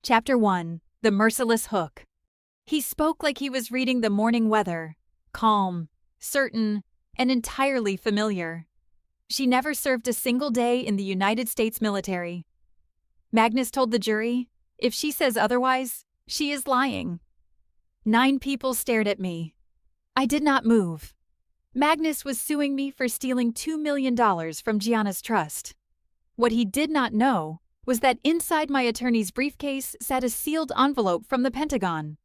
Chapter 1. The Merciless Hook. He spoke like he was reading the morning weather, calm, certain, and entirely familiar. She never served a single day in the United States military. Magnus told the jury, if she says otherwise, she is lying. 9 people stared at me. I did not move. Magnus was suing me for stealing $2 million from Gianna's trust. What he did not know was that inside my attorney's briefcase sat a sealed envelope from the Pentagon.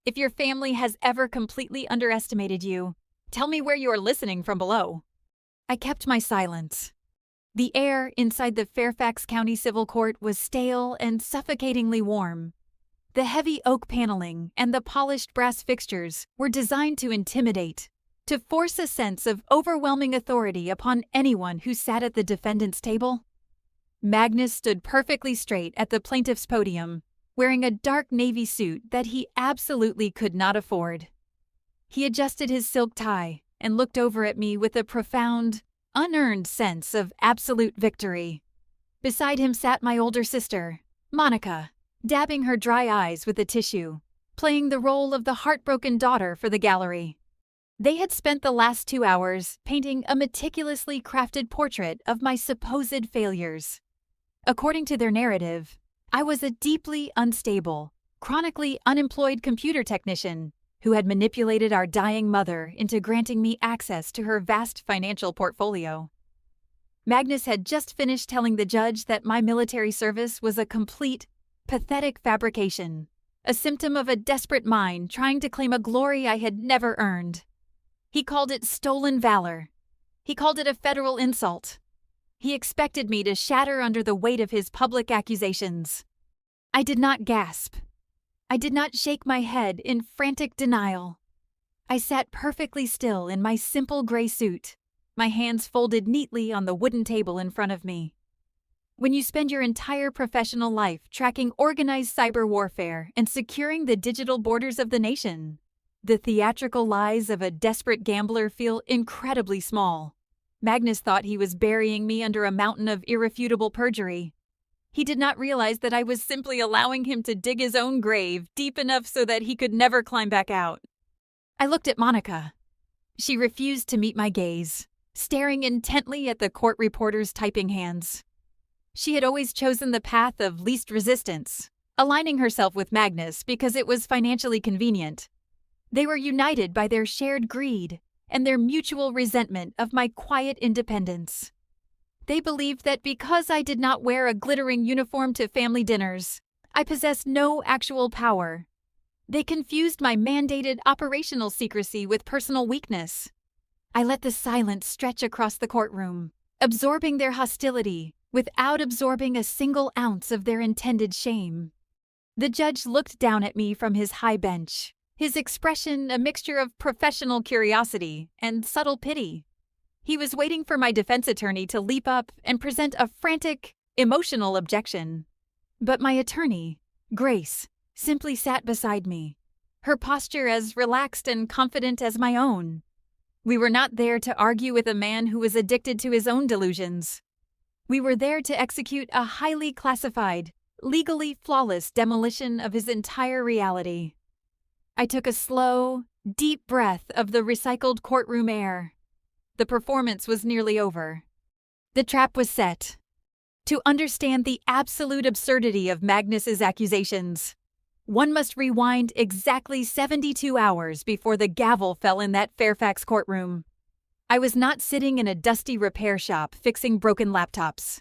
If your family has ever completely underestimated you, tell me where you are listening from below. I kept my silence. The air inside the Fairfax County Civil Court was stale and suffocatingly warm. The heavy oak paneling and the polished brass fixtures were designed to intimidate, to force a sense of overwhelming authority upon anyone who sat at the defendant's table. Magnus stood perfectly straight at the plaintiff's podium, wearing a dark navy suit that he absolutely could not afford. He adjusted his silk tie and looked over at me with a profound, unearned sense of absolute victory. Beside him sat my older sister, Monica, dabbing her dry eyes with a tissue, playing the role of the heartbroken daughter for the gallery. They had spent the last 2 hours painting a meticulously crafted portrait of my supposed failures. According to their narrative, I was a deeply unstable, chronically unemployed computer technician who had manipulated our dying mother into granting me access to her vast financial portfolio. Magnus had just finished telling the judge that my military service was a complete, pathetic fabrication, a symptom of a desperate mind trying to claim a glory I had never earned. He called it stolen valor. He called it a federal insult. He expected me to shatter under the weight of his public accusations. I did not gasp. I did not shake my head in frantic denial. I sat perfectly still in my simple gray suit, my hands folded neatly on the wooden table in front of me. When you spend your entire professional life tracking organized cyber warfare and securing the digital borders of the nation, the theatrical lies of a desperate gambler feel incredibly small. Magnus thought he was burying me under a mountain of irrefutable perjury. He did not realize that I was simply allowing him to dig his own grave deep enough so that he could never climb back out. I looked at Monica. She refused to meet my gaze, staring intently at the court reporter's typing hands. She had always chosen the path of least resistance, aligning herself with Magnus because it was financially convenient. They were united by their shared greed and their mutual resentment of my quiet independence. They believed that because I did not wear a glittering uniform to family dinners, I possessed no actual power. They confused my mandated operational secrecy with personal weakness. I let the silence stretch across the courtroom, absorbing their hostility without absorbing a single ounce of their intended shame. The judge looked down at me from his high bench, his expression a mixture of professional curiosity and subtle pity. He was waiting for my defense attorney to leap up and present a frantic, emotional objection. But my attorney, Grace, simply sat beside me, her posture as relaxed and confident as my own. We were not there to argue with a man who was addicted to his own delusions. We were there to execute a highly classified, legally flawless demolition of his entire reality. I took a slow, deep breath of the recycled courtroom air. The performance was nearly over. The trap was set. To understand the absolute absurdity of Magnus's accusations, one must rewind exactly 72 hours before the gavel fell in that Fairfax courtroom. I was not sitting in a dusty repair shop fixing broken laptops.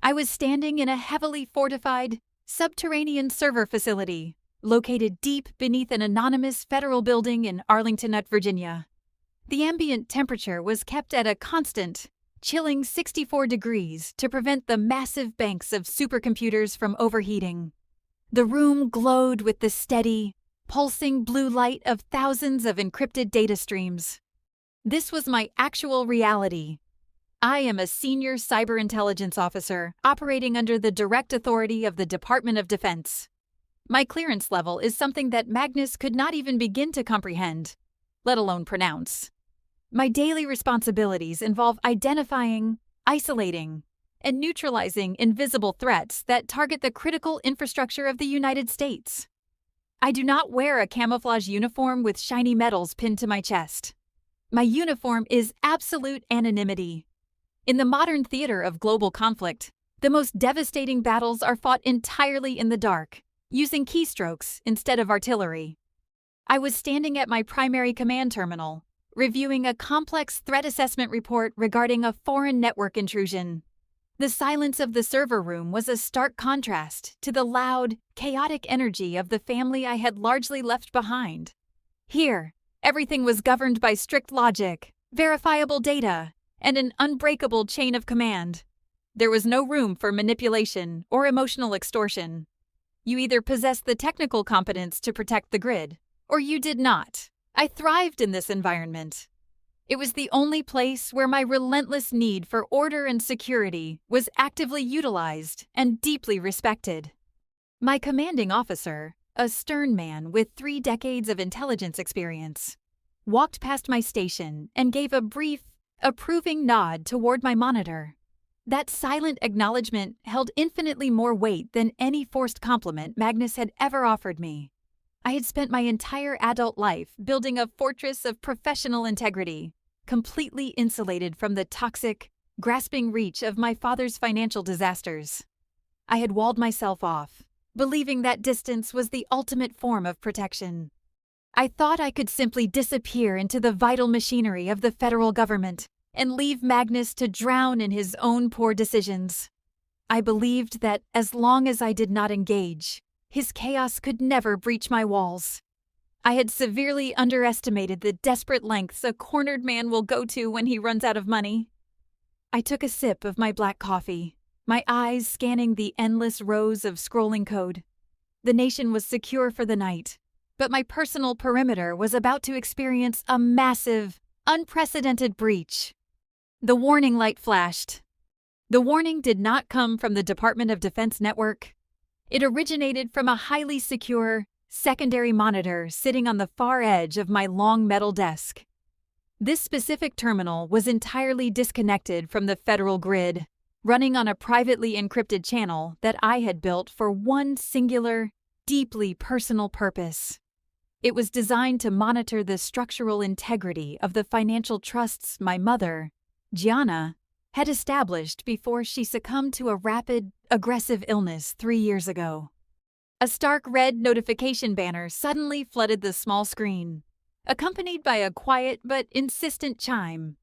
I was standing in a heavily fortified, subterranean server facility located deep beneath an anonymous federal building in Arlington, Virginia. The ambient temperature was kept at a constant, chilling 64 degrees to prevent the massive banks of supercomputers from overheating. The room glowed with the steady, pulsing blue light of thousands of encrypted data streams. This was my actual reality. I am a senior cyber intelligence officer operating under the direct authority of the Department of Defense. My clearance level is something that Magnus could not even begin to comprehend, let alone pronounce. My daily responsibilities involve identifying, isolating, and neutralizing invisible threats that target the critical infrastructure of the United States. I do not wear a camouflage uniform with shiny medals pinned to my chest. My uniform is absolute anonymity. In the modern theater of global conflict, the most devastating battles are fought entirely in the dark, using keystrokes instead of artillery. I was standing at my primary command terminal, reviewing a complex threat assessment report regarding a foreign network intrusion. The silence of the server room was a stark contrast to the loud, chaotic energy of the family I had largely left behind. Here, everything was governed by strict logic, verifiable data, and an unbreakable chain of command. There was no room for manipulation or emotional extortion. You either possessed the technical competence to protect the grid, or you did not. I thrived in this environment. It was the only place where my relentless need for order and security was actively utilized and deeply respected. My commanding officer, a stern man with 3 decades of intelligence experience, walked past my station and gave a brief, approving nod toward my monitor. That silent acknowledgement held infinitely more weight than any forced compliment Magnus had ever offered me. I had spent my entire adult life building a fortress of professional integrity, completely insulated from the toxic, grasping reach of my father's financial disasters. I had walled myself off, believing that distance was the ultimate form of protection. I thought I could simply disappear into the vital machinery of the federal government and leave Magnus to drown in his own poor decisions. I believed that as long as I did not engage, his chaos could never breach my walls. I had severely underestimated the desperate lengths a cornered man will go to when he runs out of money. I took a sip of my black coffee, my eyes scanning the endless rows of scrolling code. The nation was secure for the night, but my personal perimeter was about to experience a massive, unprecedented breach. The warning light flashed. The warning did not come from the Department of Defense network. It originated from a highly secure, secondary monitor sitting on the far edge of my long metal desk. This specific terminal was entirely disconnected from the federal grid, running on a privately encrypted channel that I had built for one singular, deeply personal purpose. It was designed to monitor the structural integrity of the financial trusts my mother, Gianna, had established before she succumbed to a rapid, aggressive illness 3 years ago. A stark red notification banner suddenly flooded the small screen, accompanied by a quiet but insistent chime.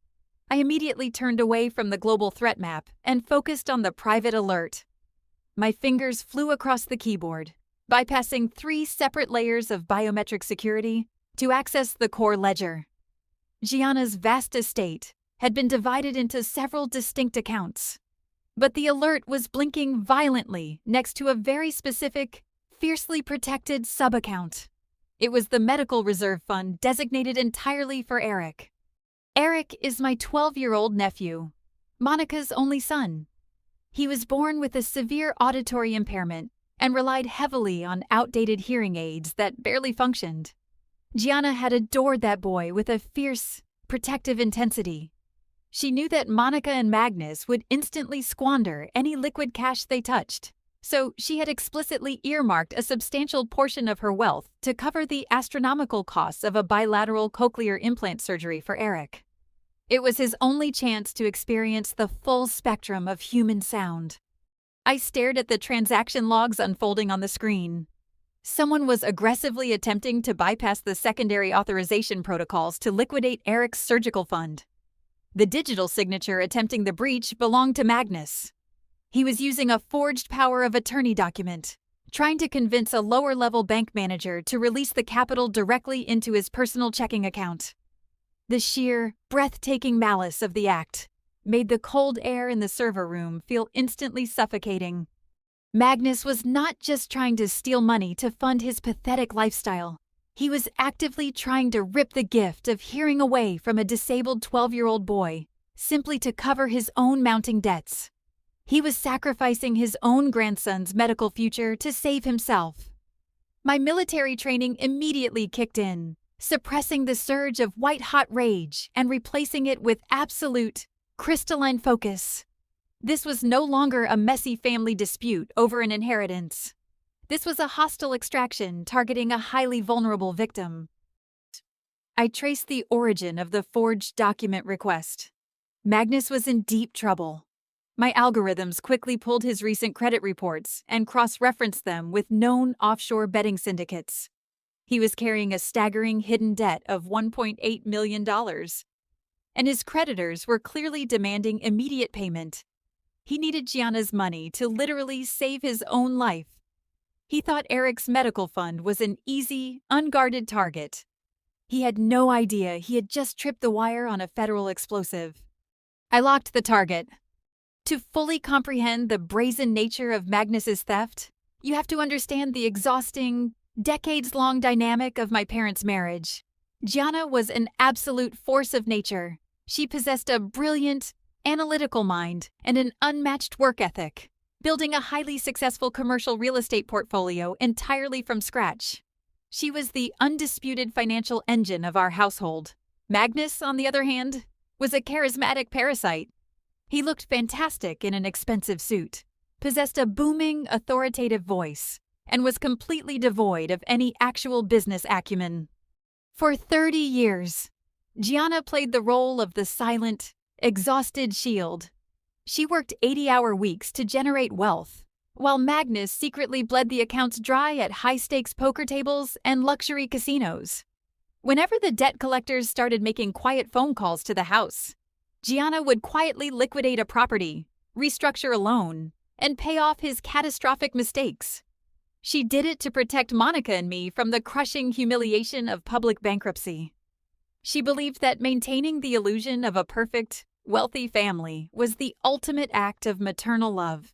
I immediately turned away from the global threat map and focused on the private alert. My fingers flew across the keyboard, bypassing 3 separate layers of biometric security to access the core ledger. Gianna's vast estate had been divided into several distinct accounts, but the alert was blinking violently next to a very specific, fiercely protected sub-account. It was the medical reserve fund designated entirely for Eric. Eric is my 12-year-old nephew, Monica's only son. He was born with a severe auditory impairment and relied heavily on outdated hearing aids that barely functioned. Gianna had adored that boy with a fierce, protective intensity. She knew that Monica and Magnus would instantly squander any liquid cash they touched, so she had explicitly earmarked a substantial portion of her wealth to cover the astronomical costs of a bilateral cochlear implant surgery for Eric. It was his only chance to experience the full spectrum of human sound. I stared at the transaction logs unfolding on the screen. Someone was aggressively attempting to bypass the secondary authorization protocols to liquidate Eric's surgical fund. The digital signature attempting the breach belonged to Magnus. He was using a forged power of attorney document, trying to convince a lower-level bank manager to release the capital directly into his personal checking account. The sheer, breathtaking malice of the act made the cold air in the server room feel instantly suffocating. Magnus was not just trying to steal money to fund his pathetic lifestyle. He was actively trying to rip the gift of hearing away from a disabled 12-year-old boy, simply to cover his own mounting debts. He was sacrificing his own grandson's medical future to save himself. My military training immediately kicked in, suppressing the surge of white-hot rage and replacing it with absolute, crystalline focus. This was no longer a messy family dispute over an inheritance. This was a hostile extraction targeting a highly vulnerable victim. I traced the origin of the forged document request. Magnus was in deep trouble. My algorithms quickly pulled his recent credit reports and cross-referenced them with known offshore betting syndicates. He was carrying a staggering hidden debt of $1.8 million, and his creditors were clearly demanding immediate payment. He needed Gianna's money to literally save his own life. He thought Eric's medical fund was an easy, unguarded target. He had no idea he had just tripped the wire on a federal explosive. I locked the target. To fully comprehend the brazen nature of Magnus's theft, you have to understand the exhausting, decades-long dynamic of my parents' marriage. Gianna was an absolute force of nature. She possessed a brilliant, analytical mind and an unmatched work ethic, building a highly successful commercial real estate portfolio entirely from scratch. She was the undisputed financial engine of our household. Magnus, on the other hand, was a charismatic parasite. He looked fantastic in an expensive suit, possessed a booming, authoritative voice, and was completely devoid of any actual business acumen. For 30 years, Gianna played the role of the silent, exhausted shield. She worked 80-hour weeks to generate wealth, while Magnus secretly bled the accounts dry at high-stakes poker tables and luxury casinos. Whenever the debt collectors started making quiet phone calls to the house, Gianna would quietly liquidate a property, restructure a loan, and pay off his catastrophic mistakes. She did it to protect Monica and me from the crushing humiliation of public bankruptcy. She believed that maintaining the illusion of a perfect, wealthy family was the ultimate act of maternal love.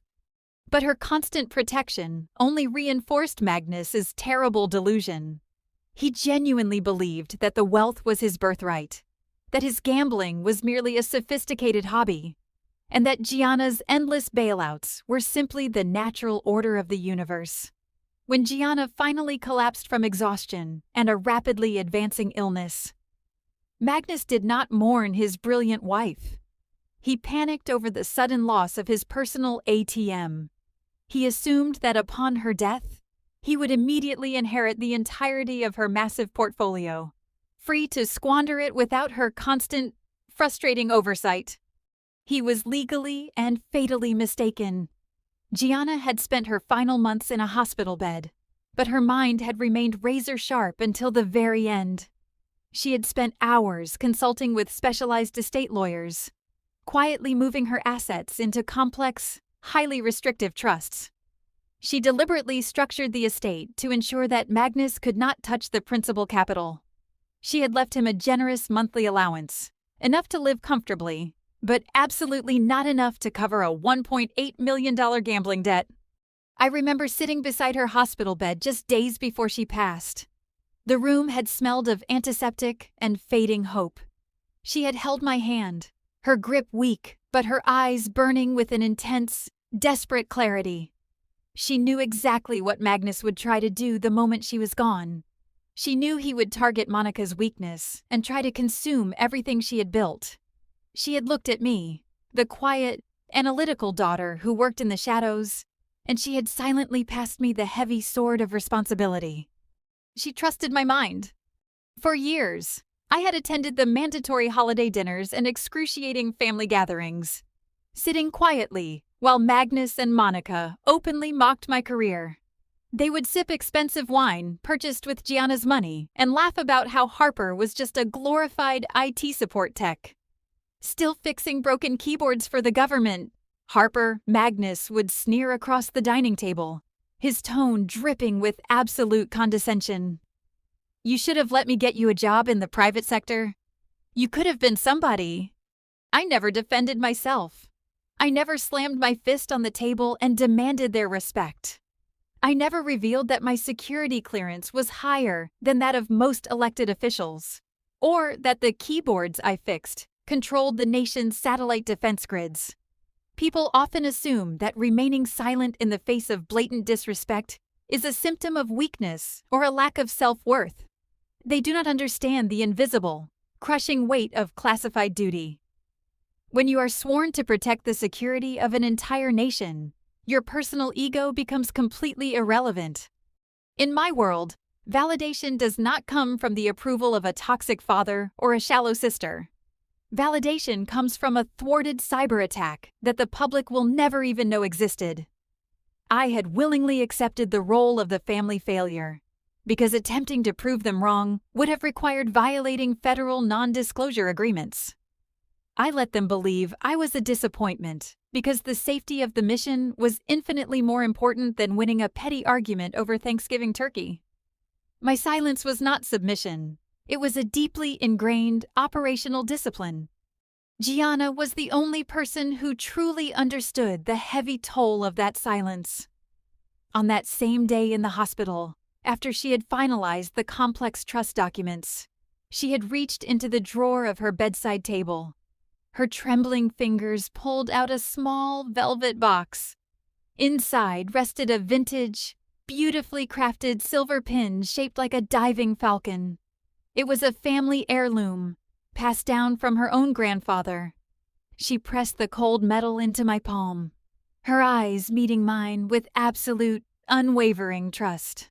But her constant protection only reinforced Magnus's terrible delusion. He genuinely believed that the wealth was his birthright, that his gambling was merely a sophisticated hobby, and that Gianna's endless bailouts were simply the natural order of the universe. When Gianna finally collapsed from exhaustion and a rapidly advancing illness, Magnus did not mourn his brilliant wife. He panicked over the sudden loss of his personal ATM. He assumed that upon her death, he would immediately inherit the entirety of her massive portfolio, free to squander it without her constant, frustrating oversight. He was legally and fatally mistaken. Gianna had spent her final months in a hospital bed, but her mind had remained razor-sharp until the very end. She had spent hours consulting with specialized estate lawyers, quietly moving her assets into complex, highly restrictive trusts. She deliberately structured the estate to ensure that Magnus could not touch the principal capital. She had left him a generous monthly allowance, enough to live comfortably, but absolutely not enough to cover a $1.8 million gambling debt. I remember sitting beside her hospital bed just days before she passed. The room had smelled of antiseptic and fading hope. She had held my hand, her grip weak, but her eyes burning with an intense, desperate clarity. She knew exactly what Magnus would try to do the moment she was gone. She knew he would target Monica's weakness and try to consume everything she had built. She had looked at me, the quiet, analytical daughter who worked in the shadows, and she had silently passed me the heavy sword of responsibility. She trusted my mind. For years, I had attended the mandatory holiday dinners and excruciating family gatherings, sitting quietly while Magnus and Monica openly mocked my career. They would sip expensive wine purchased with Gianna's money and laugh about how Harper was just a glorified IT support tech, still fixing broken keyboards for the government. Magnus would sneer across the dining table, his tone dripping with absolute condescension. "You should have let me get you a job in the private sector. You could have been somebody." I never defended myself. I never slammed my fist on the table and demanded their respect. I never revealed that my security clearance was higher than that of most elected officials, or that the keyboards I fixed controlled the nation's satellite defense grids. People often assume that remaining silent in the face of blatant disrespect is a symptom of weakness or a lack of self-worth. They do not understand the invisible, crushing weight of classified duty. When you are sworn to protect the security of an entire nation, your personal ego becomes completely irrelevant. In my world, validation does not come from the approval of a toxic father or a shallow sister. Validation comes from a thwarted cyber attack that the public will never even know existed. I had willingly accepted the role of the family failure, because attempting to prove them wrong would have required violating federal non-disclosure agreements. I let them believe I was a disappointment because the safety of the mission was infinitely more important than winning a petty argument over Thanksgiving turkey. My silence was not submission. It was a deeply ingrained operational discipline. Gianna was the only person who truly understood the heavy toll of that silence. On that same day in the hospital, after she had finalized the complex trust documents, she had reached into the drawer of her bedside table. Her trembling fingers pulled out a small velvet box. Inside rested a vintage, beautifully crafted silver pin shaped like a diving falcon. It was a family heirloom, passed down from her own grandfather. She pressed the cold metal into my palm, her eyes meeting mine with absolute, unwavering trust.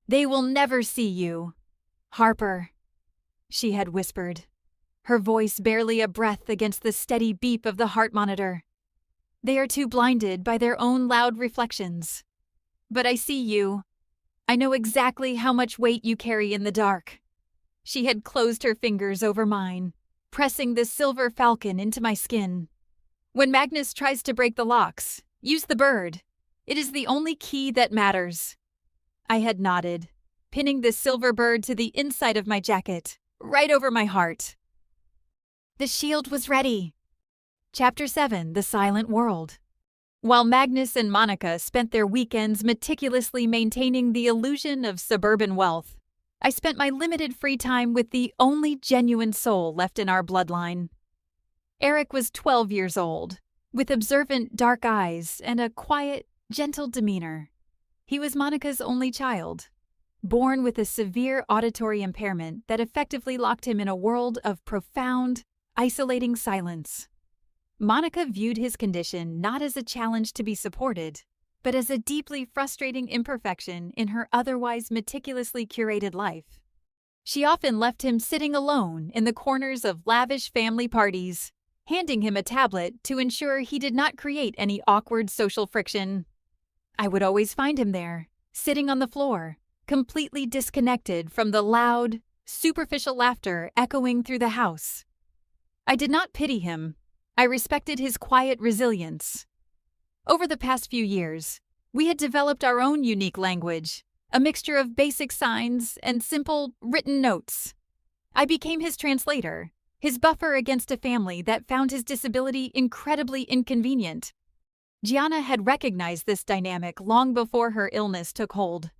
"They will never see you, Harper," she had whispered, her voice barely a breath against the steady beep of the heart monitor. "They are too blinded by their own loud reflections. But I see you. I know exactly how much weight you carry in the dark." She had closed her fingers over mine, pressing the silver falcon into my skin. "When Magnus tries to break the locks, use the bird. It is the only key that matters." I had nodded, pinning the silver bird to the inside of my jacket, right over my heart. The shield was ready. Chapter 7: The Silent World. While Magnus and Monica spent their weekends meticulously maintaining the illusion of suburban wealth, I spent my limited free time with the only genuine soul left in our bloodline. Eric was 12 years old, with observant dark eyes and a quiet, gentle demeanor. He was Monica's only child, born with a severe auditory impairment that effectively locked him in a world of profound, isolating silence. Monica viewed his condition not as a challenge to be supported, but as a deeply frustrating imperfection in her otherwise meticulously curated life. She often left him sitting alone in the corners of lavish family parties, handing him a tablet to ensure he did not create any awkward social friction. I would always find him there, sitting on the floor, completely disconnected from the loud, superficial laughter echoing through the house. I did not pity him. I respected his quiet resilience. Over the past few years, we had developed our own unique language, a mixture of basic signs and simple, written notes. I became his translator, his buffer against a family that found his disability incredibly inconvenient. Gianna had recognized this dynamic long before her illness took hold.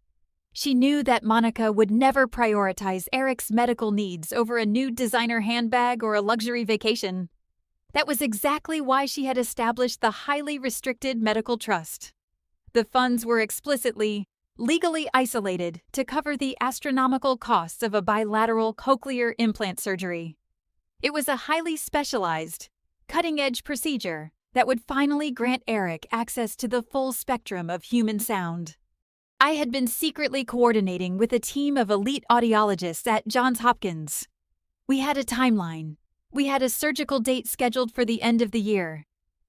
She knew that Monica would never prioritize Eric's medical needs over a new designer handbag or a luxury vacation. That was exactly why she had established the highly restricted medical trust. The funds were explicitly, legally isolated to cover the astronomical costs of a bilateral cochlear implant surgery. It was a highly specialized, cutting-edge procedure that would finally grant Eric access to the full spectrum of human sound. I had been secretly coordinating with a team of elite audiologists at Johns Hopkins. We had a timeline. We had a surgical date scheduled for the end of the year.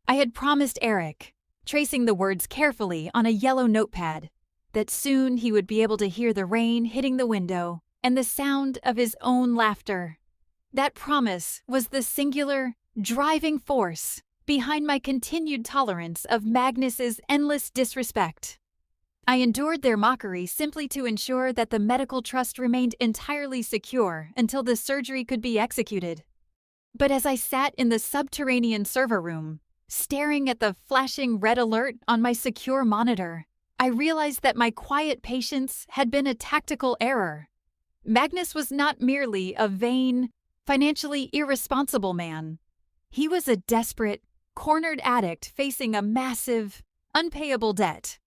I had promised Eric, tracing the words carefully on a yellow notepad, that soon he would be able to hear the rain hitting the window and the sound of his own laughter. That promise was the singular, driving force behind my continued tolerance of Magnus's endless disrespect. I endured their mockery simply to ensure that the medical trust remained entirely secure until the surgery could be executed. But as I sat in the subterranean server room, staring at the flashing red alert on my secure monitor, I realized that my quiet patience had been a tactical error. Magnus was not merely a vain, financially irresponsible man. He was a desperate, cornered addict facing a massive, unpayable debt.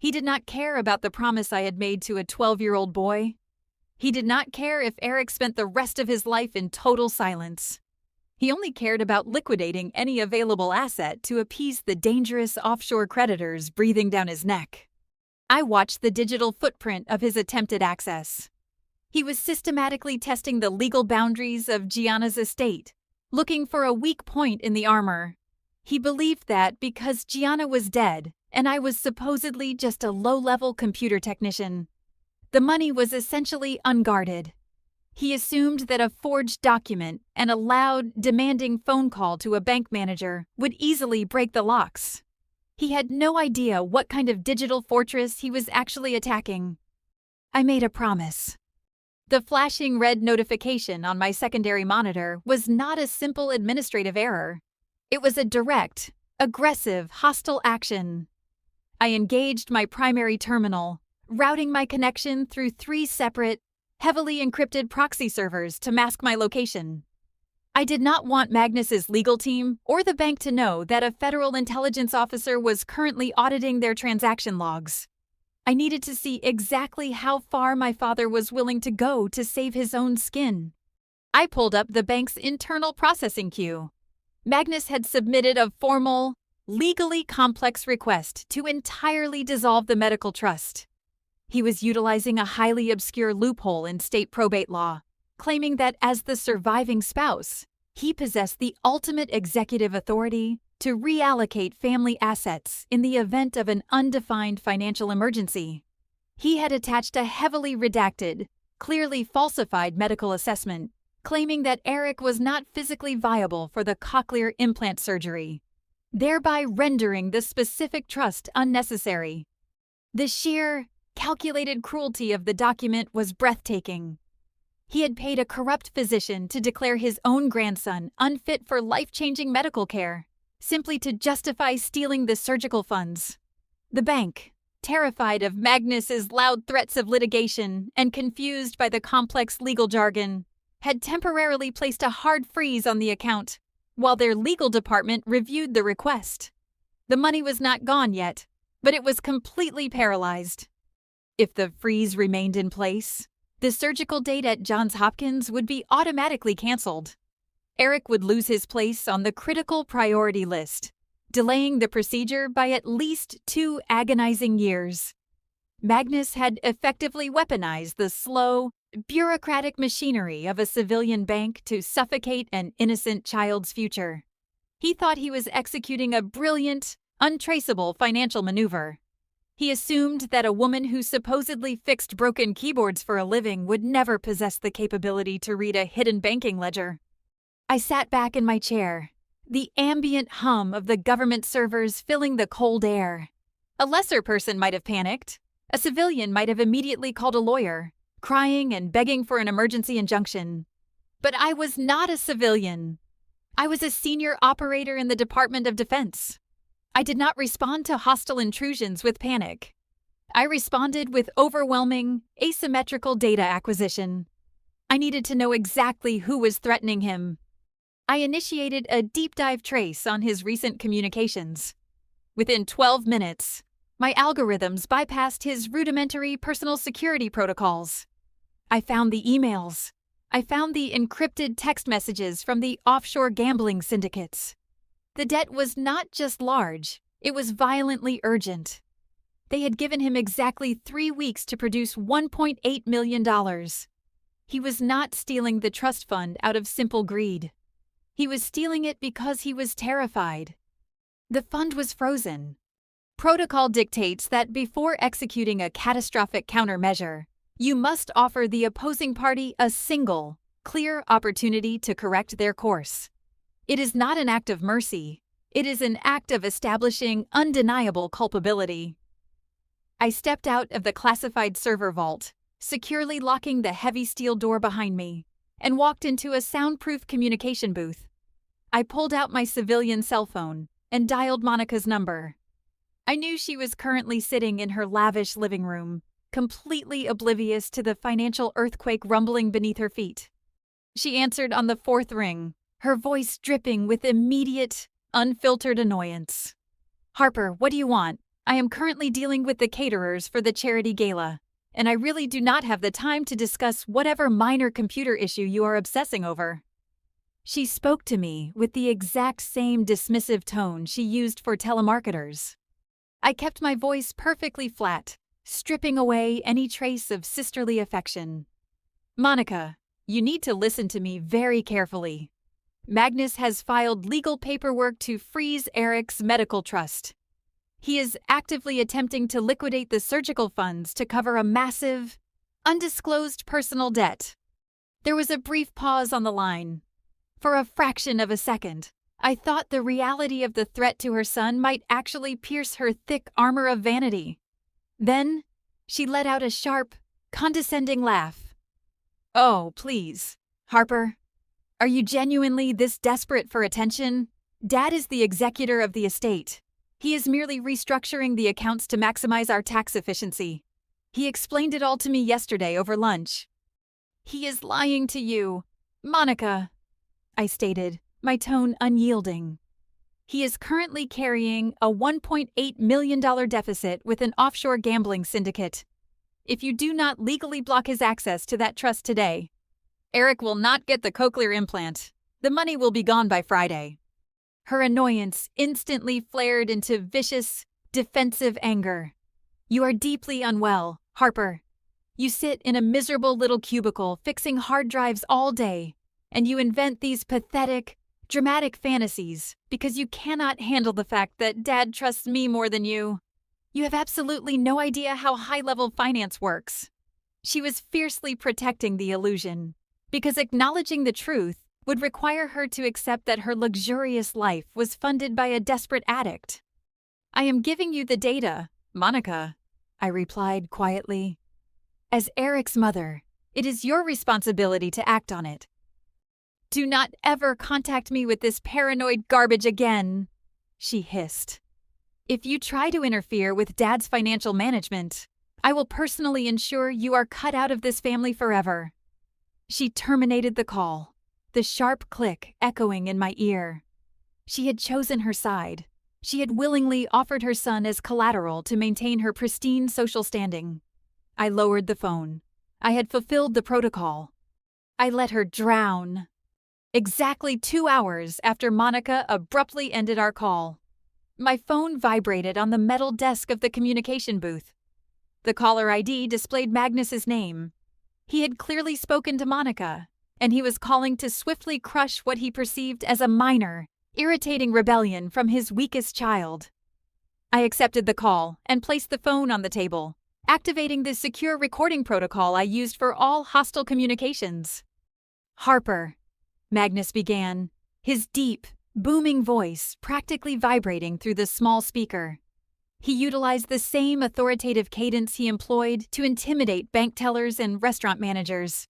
He did not care about the promise I had made to a 12-year-old boy. He did not care if Eric spent the rest of his life in total silence. He only cared about liquidating any available asset to appease the dangerous offshore creditors breathing down his neck. I watched the digital footprint of his attempted access. He was systematically testing the legal boundaries of Gianna's estate, looking for a weak point in the armor. He believed that because Gianna was dead, and I was supposedly just a low-level computer technician, the money was essentially unguarded. He assumed that a forged document and a loud, demanding phone call to a bank manager would easily break the locks. He had no idea what kind of digital fortress he was actually attacking. I made a promise. The flashing red notification on my secondary monitor was not a simple administrative error. It was a direct, aggressive, hostile action. I engaged my primary terminal, routing my connection through 3 separate, heavily encrypted proxy servers to mask my location. I did not want Magnus's legal team or the bank to know that a federal intelligence officer was currently auditing their transaction logs. I needed to see exactly how far my father was willing to go to save his own skin. I pulled up the bank's internal processing queue. Magnus had submitted a formal, legally complex request to entirely dissolve the medical trust. He was utilizing a highly obscure loophole in state probate law, claiming that as the surviving spouse, he possessed the ultimate executive authority to reallocate family assets in the event of an undefined financial emergency. He had attached a heavily redacted, clearly falsified medical assessment, claiming that Eric was not physically viable for the cochlear implant surgery, thereby rendering the specific trust unnecessary. The sheer, calculated cruelty of the document was breathtaking. He had paid a corrupt physician to declare his own grandson unfit for life-changing medical care, simply to justify stealing the surgical funds. The bank, terrified of Magnus's loud threats of litigation and confused by the complex legal jargon, had temporarily placed a hard freeze on the account, while their legal department reviewed the request. The money was not gone yet, but it was completely paralyzed. If the freeze remained in place, the surgical date at Johns Hopkins would be automatically canceled. Eric would lose his place on the critical priority list, delaying the procedure by at least 2 agonizing years. Magnus had effectively weaponized the slow, bureaucratic machinery of a civilian bank to suffocate an innocent child's future. He thought he was executing a brilliant, untraceable financial maneuver. He assumed that a woman who supposedly fixed broken keyboards for a living would never possess the capability to read a hidden banking ledger. I sat back in my chair, the ambient hum of the government servers filling the cold air. A lesser person might have panicked. A civilian might have immediately called a lawyer, crying and begging for an emergency injunction. But I was not a civilian. I was a senior operator in the Department of Defense. I did not respond to hostile intrusions with panic. I responded with overwhelming, asymmetrical data acquisition. I needed to know exactly who was threatening him. I initiated a deep dive trace on his recent communications. Within 12 minutes, my algorithms bypassed his rudimentary personal security protocols. I found the emails. I found the encrypted text messages from the offshore gambling syndicates. The debt was not just large, it was violently urgent. They had given him exactly 3 weeks to produce $1.8 million. He was not stealing the trust fund out of simple greed. He was stealing it because he was terrified. The fund was frozen. Protocol dictates that before executing a catastrophic countermeasure, you must offer the opposing party a single, clear opportunity to correct their course. It is not an act of mercy. It is an act of establishing undeniable culpability. I stepped out of the classified server vault, securely locking the heavy steel door behind me, and walked into a soundproof communication booth. I pulled out my civilian cell phone and dialed Monica's number. I knew she was currently sitting in her lavish living room, completely oblivious to the financial earthquake rumbling beneath her feet. She answered on the 4th ring, her voice dripping with immediate, unfiltered annoyance. "Harper, what do you want? I am currently dealing with the caterers for the charity gala, and I really do not have the time to discuss whatever minor computer issue you are obsessing over." She spoke to me with the exact same dismissive tone she used for telemarketers. I kept my voice perfectly flat, stripping away any trace of sisterly affection. Monica, you need to listen to me very carefully. Magnus has filed legal paperwork to freeze Eric's medical trust. He is actively attempting to liquidate the surgical funds to cover a massive, undisclosed personal debt. There was a brief pause on the line. For a fraction of a second, I thought the reality of the threat to her son might actually pierce her thick armor of vanity. Then, she let out a sharp, condescending laugh. Oh, please, Harper. Are you genuinely this desperate for attention? Dad is the executor of the estate. He is merely restructuring the accounts to maximize our tax efficiency. He explained it all to me yesterday over lunch. He is lying to you, Monica, I stated, my tone unyielding. He is currently carrying a $1.8 million deficit with an offshore gambling syndicate. If you do not legally block his access to that trust today, Eric will not get the cochlear implant. The money will be gone by Friday. Her annoyance instantly flared into vicious, defensive anger. You are deeply unwell, Harper. You sit in a miserable little cubicle fixing hard drives all day, and you invent these pathetic, dramatic fantasies because you cannot handle the fact that Dad trusts me more than you. You have absolutely no idea how high-level finance works. She was fiercely protecting the illusion, because acknowledging the truth would require her to accept that her luxurious life was funded by a desperate addict. I am giving you the data, Monica, I replied quietly. As Eric's mother, it is your responsibility to act on it. Do not ever contact me with this paranoid garbage again, she hissed. If you try to interfere with Dad's financial management, I will personally ensure you are cut out of this family forever. She terminated the call, the sharp click echoing in my ear. She had chosen her side. She had willingly offered her son as collateral to maintain her pristine social standing. I lowered the phone. I had fulfilled the protocol. I let her drown. Exactly 2 hours after Monica abruptly ended our call, my phone vibrated on the metal desk of the communication booth. The caller ID displayed Magnus's name. He had clearly spoken to Monica, and he was calling to swiftly crush what he perceived as a minor, irritating rebellion from his weakest child. I accepted the call and placed the phone on the table, activating the secure recording protocol I used for all hostile communications. Harper, Magnus began, his deep, booming voice practically vibrating through the small speaker. He utilized the same authoritative cadence he employed to intimidate bank tellers and restaurant managers.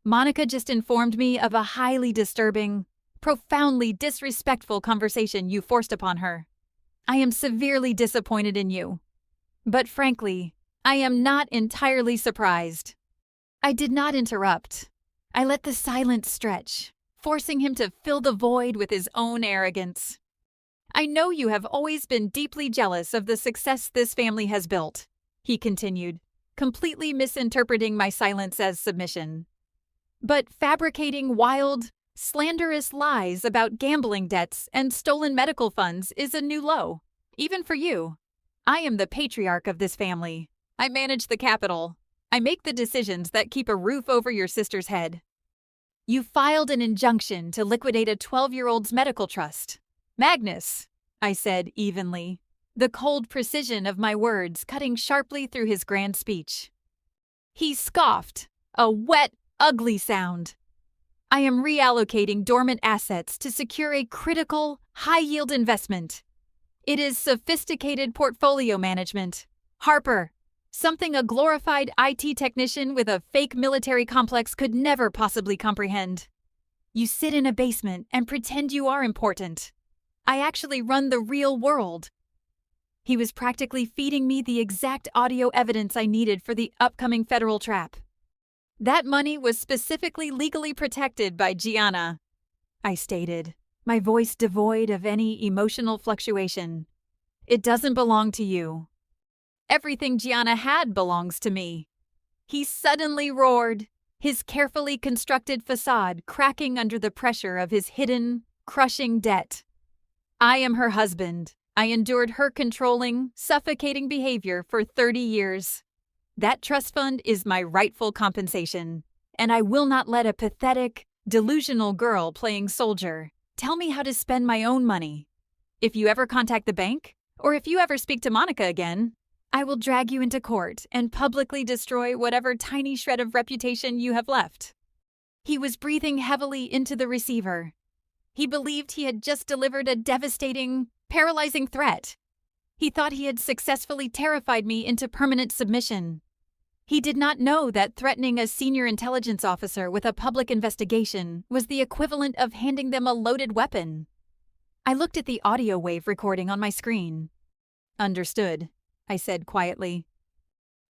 Monica just informed me of a highly disturbing, profoundly disrespectful conversation you forced upon her. I am severely disappointed in you. But frankly, I am not entirely surprised. I did not interrupt. I let the silence stretch, forcing him to fill the void with his own arrogance. I know you have always been deeply jealous of the success this family has built, he continued, completely misinterpreting my silence as submission. But fabricating wild, slanderous lies about gambling debts and stolen medical funds is a new low, even for you. I am the patriarch of this family. I manage the capital. I make the decisions that keep a roof over your sister's head. You filed an injunction to liquidate a 12-year-old's medical trust. Magnus, I said evenly, the cold precision of my words cutting sharply through his grand speech. He scoffed, a wet, ugly sound. I am reallocating dormant assets to secure a critical, high-yield investment. It is sophisticated portfolio management. Harper, something a glorified IT technician with a fake military complex could never possibly comprehend. You sit in a basement and pretend you are important. I actually run the real world. He was practically feeding me the exact audio evidence I needed for the upcoming federal trap. That money was specifically legally protected by Gianna, I stated, my voice devoid of any emotional fluctuation. It doesn't belong to you. Everything Gianna had belongs to me. He suddenly roared, his carefully constructed facade cracking under the pressure of his hidden, crushing debt. I am her husband. I endured her controlling, suffocating behavior for 30 years. That trust fund is my rightful compensation, and I will not let a pathetic, delusional girl playing soldier tell me how to spend my own money. If you ever contact the bank, or if you ever speak to Monica again, I will drag you into court and publicly destroy whatever tiny shred of reputation you have left." He was breathing heavily into the receiver. He believed he had just delivered a devastating, paralyzing threat. He thought he had successfully terrified me into permanent submission. He did not know that threatening a senior intelligence officer with a public investigation was the equivalent of handing them a loaded weapon. I looked at the audio wave recording on my screen. "Understood," I said quietly.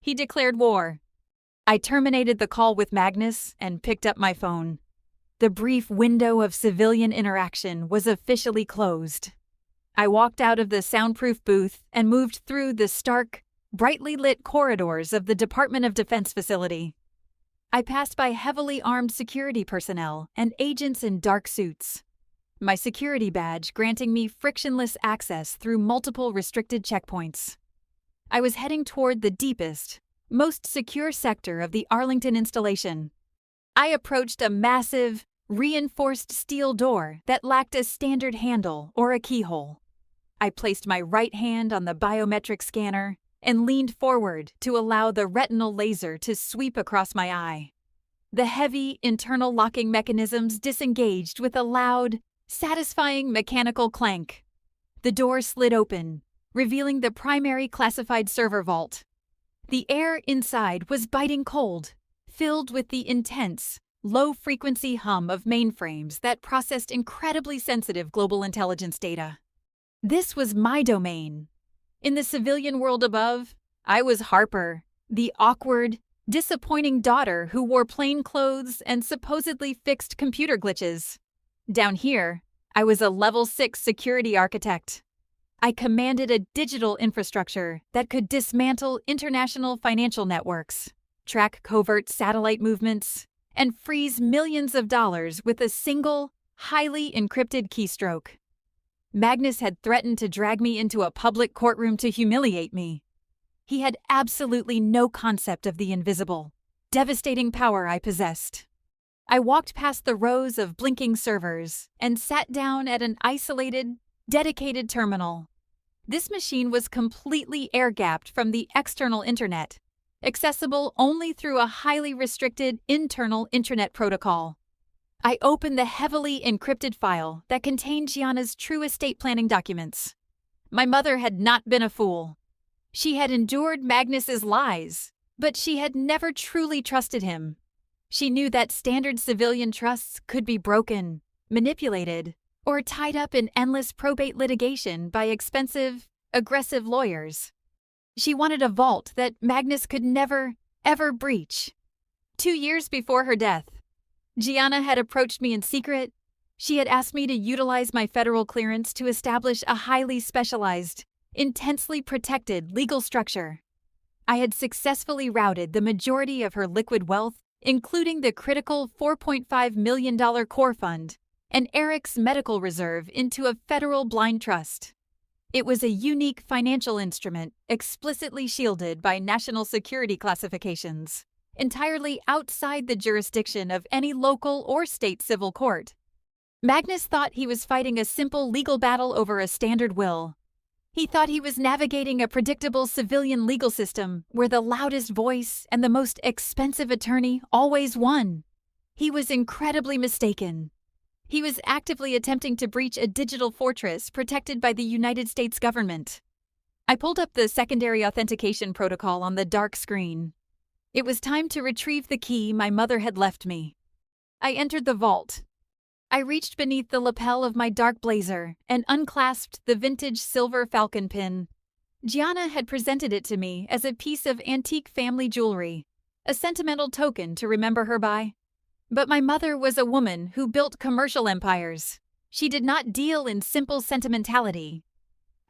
He declared war. I terminated the call with Magnus and picked up my phone. The brief window of civilian interaction was officially closed. I walked out of the soundproof booth and moved through the stark, brightly lit corridors of the Department of Defense facility. I passed by heavily armed security personnel and agents in dark suits, my security badge granting me frictionless access through multiple restricted checkpoints. I was heading toward the deepest, most secure sector of the Arlington installation. I approached a massive, reinforced steel door that lacked a standard handle or a keyhole. I placed my right hand on the biometric scanner and leaned forward to allow the retinal laser to sweep across my eye. The heavy internal locking mechanisms disengaged with a loud, satisfying mechanical clank. The door slid open, revealing the primary classified server vault. The air inside was biting cold, filled with the intense, low-frequency hum of mainframes that processed incredibly sensitive global intelligence data. This was my domain. In the civilian world above, I was Harper, the awkward, disappointing daughter who wore plain clothes and supposedly fixed computer glitches. Down here, I was a level 6 security architect. I commanded a digital infrastructure that could dismantle international financial networks, track covert satellite movements, and freeze millions of dollars with a single, highly encrypted keystroke. Magnus had threatened to drag me into a public courtroom to humiliate me. He had absolutely no concept of the invisible, devastating power I possessed. I walked past the rows of blinking servers and sat down at an isolated, dedicated terminal. This machine was completely air-gapped from the external internet, accessible only through a highly restricted internal intranet protocol. I opened the heavily encrypted file that contained Gianna's true estate planning documents. My mother had not been a fool. She had endured Magnus's lies, but she had never truly trusted him. She knew that standard civilian trusts could be broken, manipulated, or tied up in endless probate litigation by expensive, aggressive lawyers. She wanted a vault that Magnus could never, ever breach. 2 years before her death, Gianna had approached me in secret. She had asked me to utilize my federal clearance to establish a highly specialized, intensely protected legal structure. I had successfully routed the majority of her liquid wealth, including the critical $4.5 million core fund and Eric's medical reserve, into a federal blind trust. It was a unique financial instrument explicitly shielded by national security classifications, entirely outside the jurisdiction of any local or state civil court. Magnus thought he was fighting a simple legal battle over a standard will. He thought he was navigating a predictable civilian legal system where the loudest voice and the most expensive attorney always won. He was incredibly mistaken. He was actively attempting to breach a digital fortress protected by the United States government. I pulled up the secondary authentication protocol on the dark screen. It was time to retrieve the key my mother had left me. I entered the vault. I reached beneath the lapel of my dark blazer and unclasped the vintage silver falcon pin. Gianna had presented it to me as a piece of antique family jewelry, a sentimental token to remember her by. But my mother was a woman who built commercial empires. She did not deal in simple sentimentality.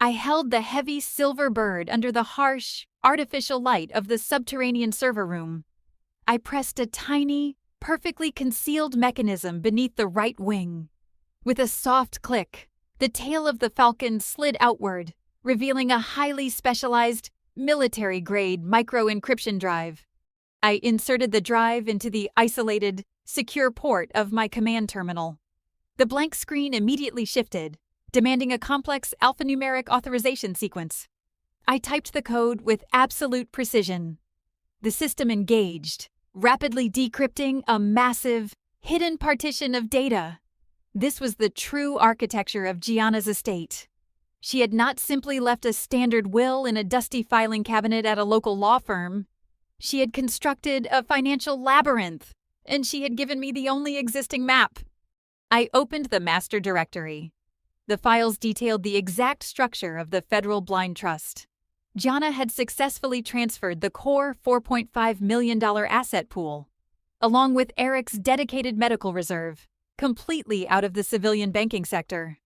I held the heavy silver bird under the harsh, artificial light of the subterranean server room. I pressed a tiny, perfectly concealed mechanism beneath the right wing. With a soft click, the tail of the falcon slid outward, revealing a highly specialized, military-grade micro-encryption drive. I inserted the drive into the isolated, secure port of my command terminal. The blank screen immediately shifted, demanding a complex alphanumeric authorization sequence. I typed the code with absolute precision. The system engaged, rapidly decrypting a massive, hidden partition of data. This was the true architecture of Gianna's estate. She had not simply left a standard will in a dusty filing cabinet at a local law firm. She had constructed a financial labyrinth, and she had given me the only existing map. I opened the master directory. The files detailed the exact structure of the Federal Blind Trust. Gianna had successfully transferred the core $4.5 million asset pool, along with Eric's dedicated medical reserve, completely out of the civilian banking sector.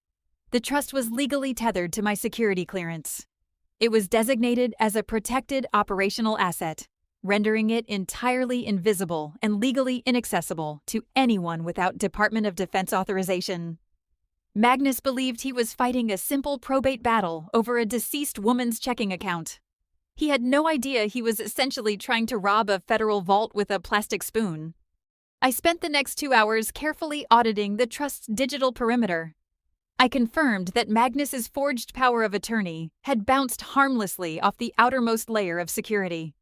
The trust was legally tethered to my security clearance. It was designated as a protected operational asset, rendering it entirely invisible and legally inaccessible to anyone without Department of Defense authorization. Magnus believed he was fighting a simple probate battle over a deceased woman's checking account. He had no idea he was essentially trying to rob a federal vault with a plastic spoon. I spent the next 2 hours carefully auditing the trust's digital perimeter. I confirmed that Magnus's forged power of attorney had bounced harmlessly off the outermost layer of security.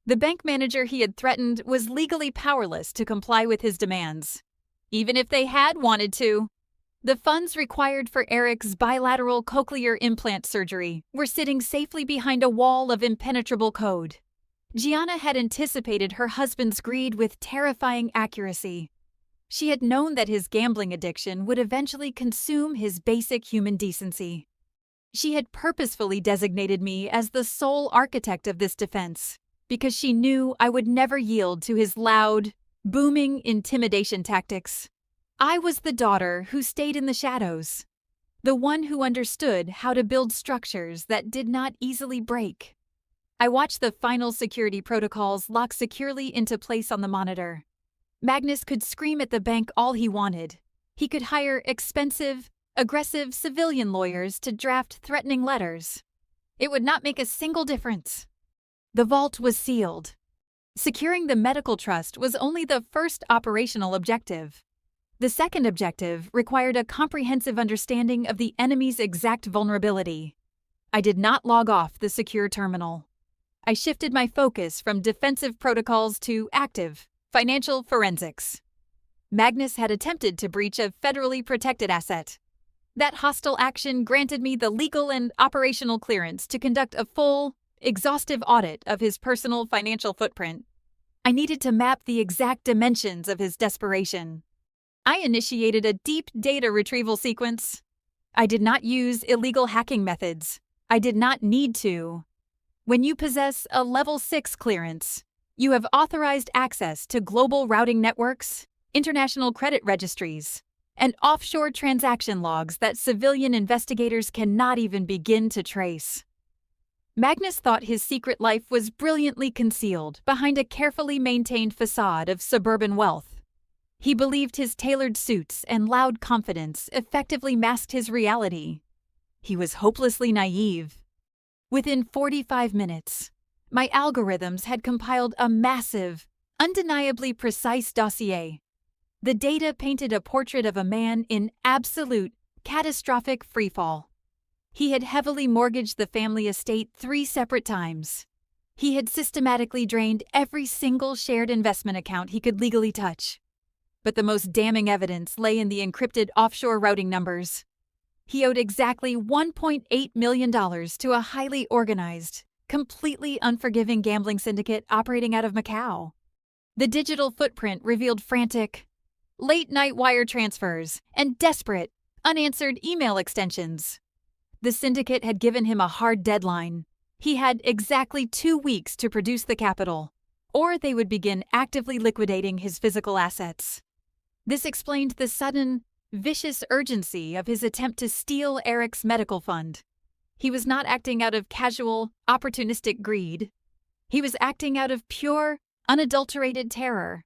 The bank manager he had threatened was legally powerless to comply with his demands, even if they had wanted to. The funds required for Eric's bilateral cochlear implant surgery were sitting safely behind a wall of impenetrable code. Gianna had anticipated her husband's greed with terrifying accuracy. She had known that his gambling addiction would eventually consume his basic human decency. She had purposefully designated me as the sole architect of this defense, because she knew I would never yield to his loud, booming intimidation tactics. I was the daughter who stayed in the shadows, the one who understood how to build structures that did not easily break. I watched the final security protocols lock securely into place on the monitor. Magnus could scream at the bank all he wanted. He could hire expensive, aggressive civilian lawyers to draft threatening letters. It would not make a single difference. The vault was sealed. Securing the medical trust was only the first operational objective. The second objective required a comprehensive understanding of the enemy's exact vulnerability. I did not log off the secure terminal. I shifted my focus from defensive protocols to active, financial forensics. Magnus had attempted to breach a federally protected asset. That hostile action granted me the legal and operational clearance to conduct a full, exhaustive audit of his personal financial footprint. I needed to map the exact dimensions of his desperation. I initiated a deep data retrieval sequence. I did not use illegal hacking methods. I did not need to. When you possess a Level 6 clearance, you have authorized access to global routing networks, international credit registries, and offshore transaction logs that civilian investigators cannot even begin to trace. Magnus thought his secret life was brilliantly concealed behind a carefully maintained facade of suburban wealth. He believed his tailored suits and loud confidence effectively masked his reality. He was hopelessly naive. Within 45 minutes, my algorithms had compiled a massive, undeniably precise dossier. The data painted a portrait of a man in absolute, catastrophic freefall. He had heavily mortgaged the family estate 3 separate times. He had systematically drained every single shared investment account he could legally touch. But the most damning evidence lay in the encrypted offshore routing numbers. He owed exactly $1.8 million to a highly organized, completely unforgiving gambling syndicate operating out of Macau. The digital footprint revealed frantic, late-night wire transfers and desperate, unanswered email extensions. The syndicate had given him a hard deadline. He had exactly 2 weeks to produce the capital, or they would begin actively liquidating his physical assets. This explained the sudden, vicious urgency of his attempt to steal Eric's medical fund. He was not acting out of casual, opportunistic greed. He was acting out of pure, unadulterated terror.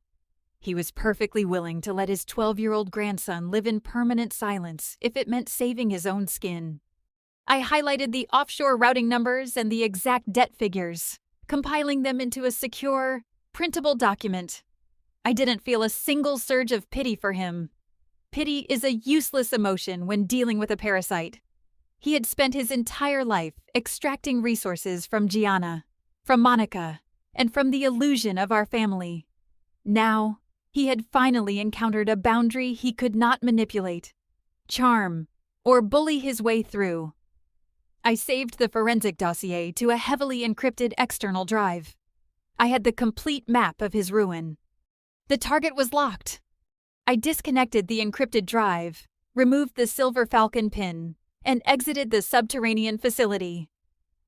He was perfectly willing to let his 12-year-old grandson live in permanent silence if it meant saving his own skin. I highlighted the offshore routing numbers and the exact debt figures, compiling them into a secure, printable document. I didn't feel a single surge of pity for him. Pity is a useless emotion when dealing with a parasite. He had spent his entire life extracting resources from Gianna, from Monica, and from the illusion of our family. Now, he had finally encountered a boundary he could not manipulate, charm, or bully his way through. I saved the forensic dossier to a heavily encrypted external drive. I had the complete map of his ruin. The target was locked. I disconnected the encrypted drive, removed the Silver Falcon pin, and exited the subterranean facility.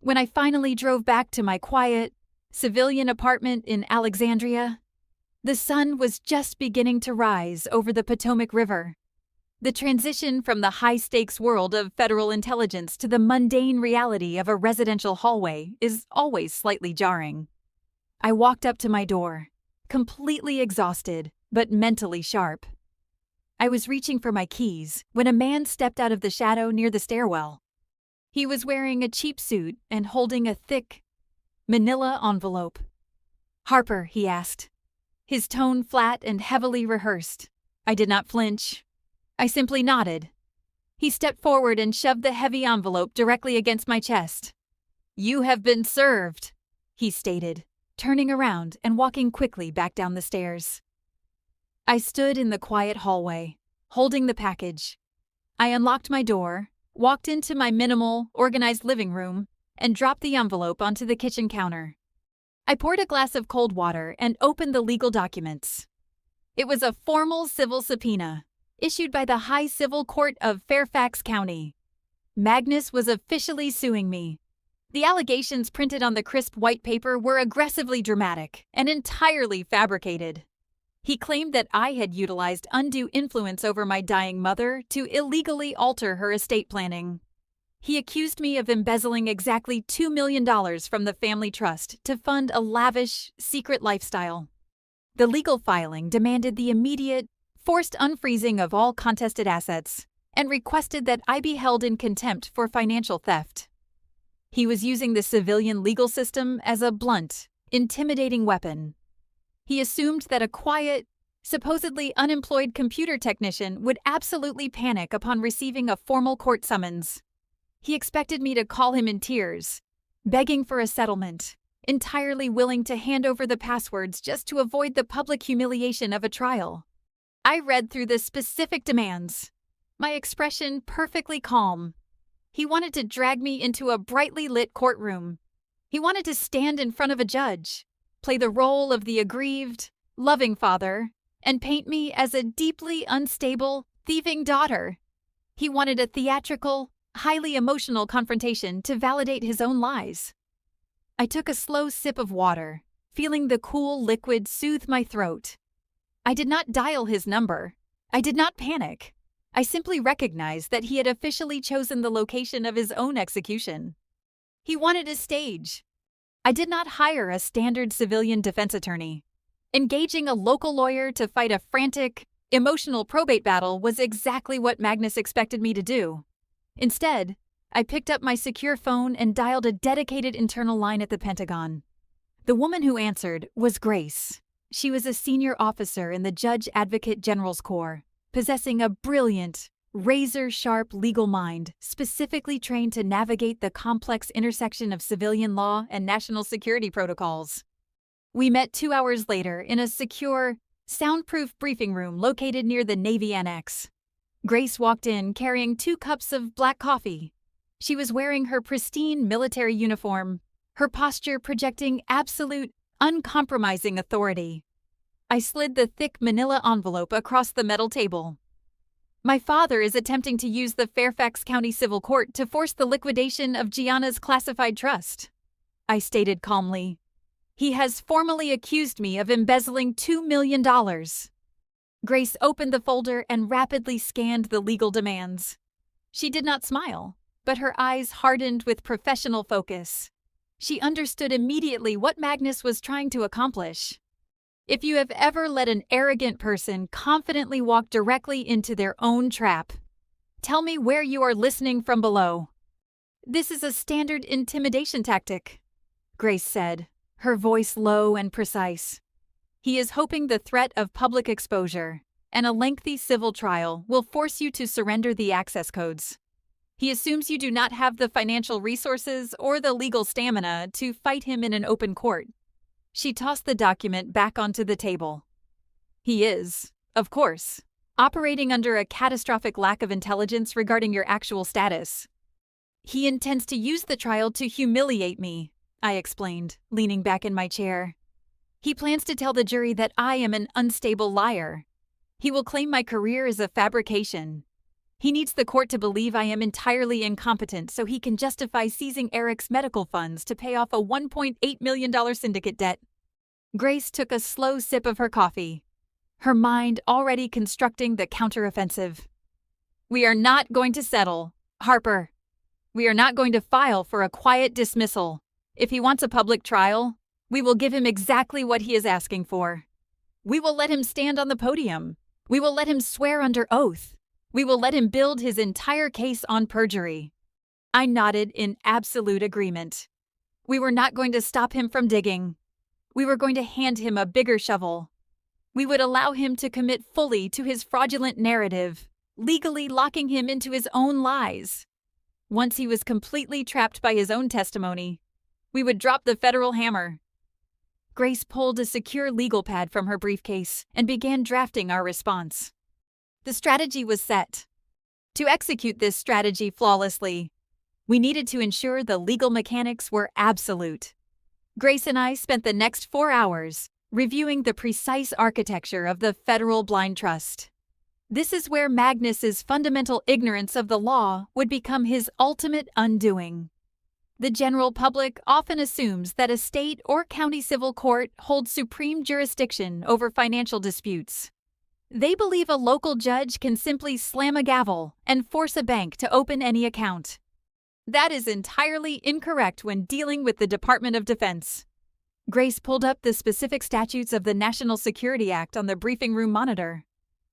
When I finally drove back to my quiet, civilian apartment in Alexandria, the sun was just beginning to rise over the Potomac River. The transition from the high-stakes world of federal intelligence to the mundane reality of a residential hallway is always slightly jarring. I walked up to my door, completely exhausted, but mentally sharp. I was reaching for my keys when a man stepped out of the shadow near the stairwell. He was wearing a cheap suit and holding a thick, manila envelope. "Harper," he asked, his tone flat and heavily rehearsed. I did not flinch. I simply nodded. He stepped forward and shoved the heavy envelope directly against my chest. "You have been served," he stated, turning around and walking quickly back down the stairs. I stood in the quiet hallway, holding the package. I unlocked my door, walked into my minimal, organized living room, and dropped the envelope onto the kitchen counter. I poured a glass of cold water and opened the legal documents. It was a formal civil subpoena, issued by the High Civil Court of Fairfax County. Magnus was officially suing me. The allegations printed on the crisp white paper were aggressively dramatic and entirely fabricated. He claimed that I had utilized undue influence over my dying mother to illegally alter her estate planning. He accused me of embezzling exactly $2 million from the family trust to fund a lavish, secret lifestyle. The legal filing demanded the immediate, forced unfreezing of all contested assets and requested that I be held in contempt for financial theft. He was using the civilian legal system as a blunt, intimidating weapon. He assumed that a quiet, supposedly unemployed computer technician would absolutely panic upon receiving a formal court summons. He expected me to call him in tears, begging for a settlement, entirely willing to hand over the passwords just to avoid the public humiliation of a trial. I read through the specific demands, my expression perfectly calm. He wanted to drag me into a brightly lit courtroom. He wanted to stand in front of a judge, play the role of the aggrieved, loving father, and paint me as a deeply unstable, thieving daughter. He wanted a theatrical, highly emotional confrontation to validate his own lies. I took a slow sip of water, feeling the cool liquid soothe my throat. I did not dial his number. I did not panic. I simply recognized that he had officially chosen the location of his own execution. He wanted a stage. I did not hire a standard civilian defense attorney. Engaging a local lawyer to fight a frantic, emotional probate battle was exactly what Magnus expected me to do. Instead, I picked up my secure phone and dialed a dedicated internal line at the Pentagon. The woman who answered was Grace. She was a senior officer in the Judge Advocate General's Corps, possessing a brilliant, razor-sharp legal mind specifically trained to navigate the complex intersection of civilian law and national security protocols. We met 2 hours later in a secure, soundproof briefing room located near the Navy Annex. Grace walked in carrying 2 cups of black coffee. She was wearing her pristine military uniform, her posture projecting absolute, uncompromising authority. I slid the thick manila envelope across the metal table. "My father is attempting to use the Fairfax County Civil Court to force the liquidation of Gianna's classified trust," I stated calmly. "He has formally accused me of embezzling $2 million. Grace opened the folder and rapidly scanned the legal demands. She did not smile, but her eyes hardened with professional focus. She understood immediately what Magnus was trying to accomplish. If you have ever let an arrogant person confidently walk directly into their own trap, tell me where you are listening from below. This is a standard intimidation tactic, Grace said, her voice low and precise. He is hoping the threat of public exposure and a lengthy civil trial will force you to surrender the access codes. He assumes you do not have the financial resources or the legal stamina to fight him in an open court. She tossed the document back onto the table. He is, of course, operating under a catastrophic lack of intelligence regarding your actual status. He intends to use the trial to humiliate me, I explained, leaning back in my chair. He plans to tell the jury that I am an unstable liar. He will claim my career is a fabrication. He needs the court to believe I am entirely incompetent so he can justify seizing Eric's medical funds to pay off a $1.8 million syndicate debt. Grace took a slow sip of her coffee, her mind already constructing the counteroffensive. We are not going to settle, Harper. We are not going to file for a quiet dismissal. If he wants a public trial, we will give him exactly what he is asking for. We will let him stand on the podium. We will let him swear under oath. We will let him build his entire case on perjury. I nodded in absolute agreement. We were not going to stop him from digging. We were going to hand him a bigger shovel. We would allow him to commit fully to his fraudulent narrative, legally locking him into his own lies. Once he was completely trapped by his own testimony, we would drop the federal hammer. Grace pulled a secure legal pad from her briefcase and began drafting our response. The strategy was set. To execute this strategy flawlessly, we needed to ensure the legal mechanics were absolute. Grace and I spent the next 4 hours reviewing the precise architecture of the Federal Blind Trust. This is where Magnus's fundamental ignorance of the law would become his ultimate undoing. The general public often assumes that a state or county civil court holds supreme jurisdiction over financial disputes. They believe a local judge can simply slam a gavel and force a bank to open any account. That is entirely incorrect when dealing with the Department of Defense. Grace pulled up the specific statutes of the National Security Act on the briefing room monitor.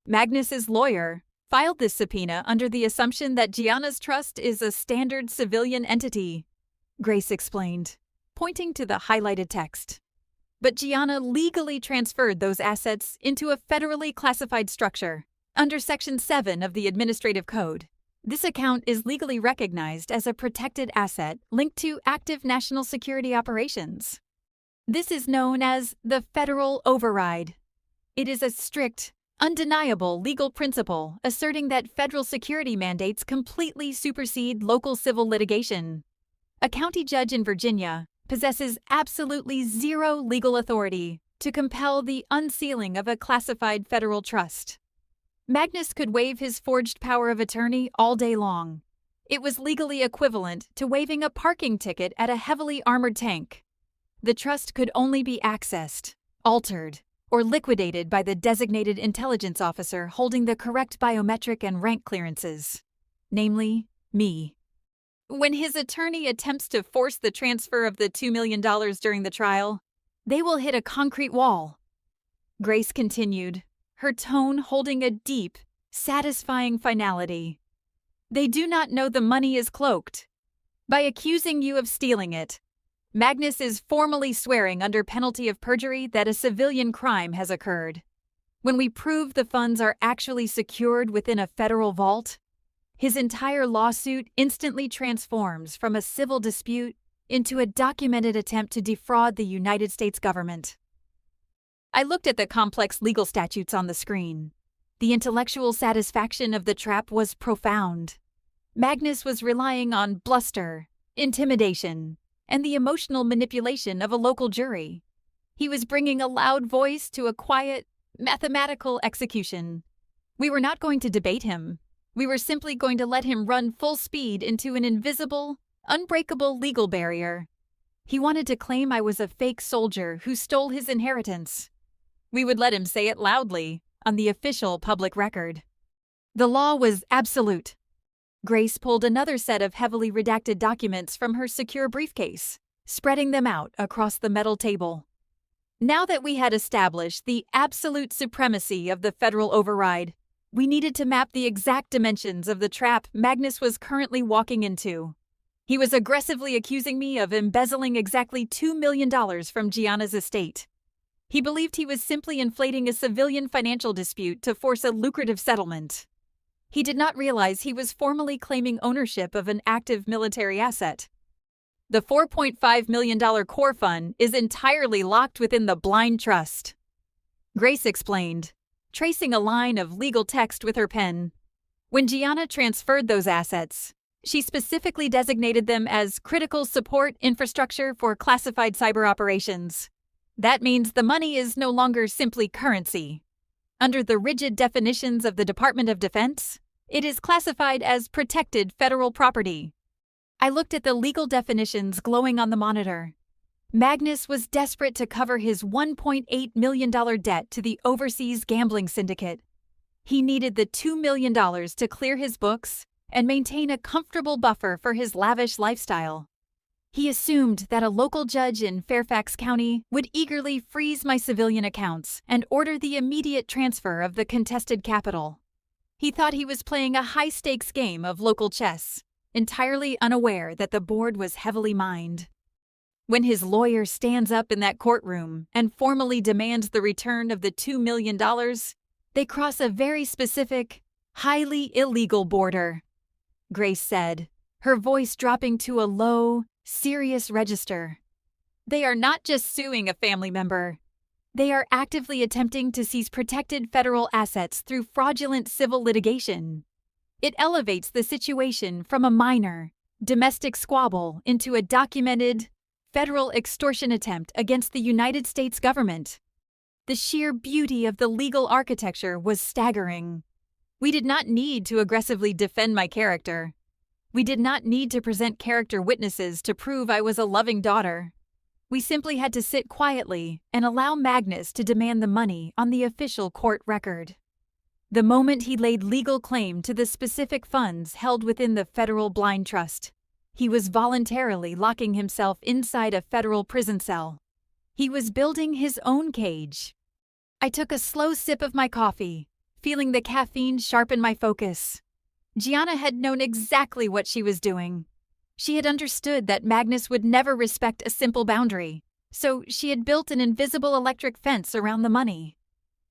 Magnus's lawyer filed this subpoena under the assumption that Gianna's trust is a standard civilian entity, Grace explained, pointing to the highlighted text. But Gianna legally transferred those assets into a federally classified structure under Section 7 of the Administrative Code. This account is legally recognized as a protected asset linked to active national security operations. This is known as the federal override. It is a strict, undeniable legal principle asserting that federal security mandates completely supersede local civil litigation. A county judge in Virginia possesses absolutely zero legal authority to compel the unsealing of a classified federal trust. Magnus could waive his forged power of attorney all day long. It was legally equivalent to waiving a parking ticket at a heavily armored tank. The trust could only be accessed, altered, or liquidated by the designated intelligence officer holding the correct biometric and rank clearances, namely, me. When his attorney attempts to force the transfer of the $2 million during the trial, they will hit a concrete wall. Grace continued, her tone holding a deep, satisfying finality. They do not know the money is cloaked. By accusing you of stealing it, Magnus is formally swearing under penalty of perjury that a civilian crime has occurred. When we prove the funds are actually secured within a federal vault, his entire lawsuit instantly transforms from a civil dispute into a documented attempt to defraud the United States government. I looked at the complex legal statutes on the screen. The intellectual satisfaction of the trap was profound. Magnus was relying on bluster, intimidation, and the emotional manipulation of a local jury. He was bringing a loud voice to a quiet, mathematical execution. We were not going to debate him. We were simply going to let him run full speed into an invisible, unbreakable legal barrier. He wanted to claim I was a fake soldier who stole his inheritance. We would let him say it loudly on the official public record. The law was absolute. Grace pulled another set of heavily redacted documents from her secure briefcase, spreading them out across the metal table. Now that we had established the absolute supremacy of the federal override, we needed to map the exact dimensions of the trap Magnus was currently walking into. He was aggressively accusing me of embezzling exactly $2 million from Gianna's estate. He believed he was simply inflating a civilian financial dispute to force a lucrative settlement. He did not realize he was formally claiming ownership of an active military asset. The $4.5 million core fund is entirely locked within the blind trust, Grace explained, tracing a line of legal text with her pen. When Gianna transferred those assets, she specifically designated them as critical support infrastructure for classified cyber operations. That means the money is no longer simply currency. Under the rigid definitions of the Department of Defense, it is classified as protected federal property. I looked at the legal definitions glowing on the monitor. Magnus was desperate to cover his $1.8 million debt to the overseas gambling syndicate. He needed the $2 million to clear his books and maintain a comfortable buffer for his lavish lifestyle. He assumed that a local judge in Fairfax County would eagerly freeze my civilian accounts and order the immediate transfer of the contested capital. He thought he was playing a high-stakes game of local chess, entirely unaware that the board was heavily mined. When his lawyer stands up in that courtroom and formally demands the return of the $2 million, they cross a very specific, highly illegal border, Grace said, her voice dropping to a low, serious register. They are not just suing a family member. They are actively attempting to seize protected federal assets through fraudulent civil litigation. It elevates the situation from a minor, domestic squabble into a documented, federal extortion attempt against the United States government. The sheer beauty of the legal architecture was staggering. We did not need to aggressively defend my character. We did not need to present character witnesses to prove I was a loving daughter. We simply had to sit quietly and allow Magnus to demand the money on the official court record. The moment he laid legal claim to the specific funds held within the federal blind trust, he was voluntarily locking himself inside a federal prison cell. He was building his own cage. I took a slow sip of my coffee, feeling the caffeine sharpen my focus. Gianna had known exactly what she was doing. She had understood that Magnus would never respect a simple boundary, so she had built an invisible electric fence around the money.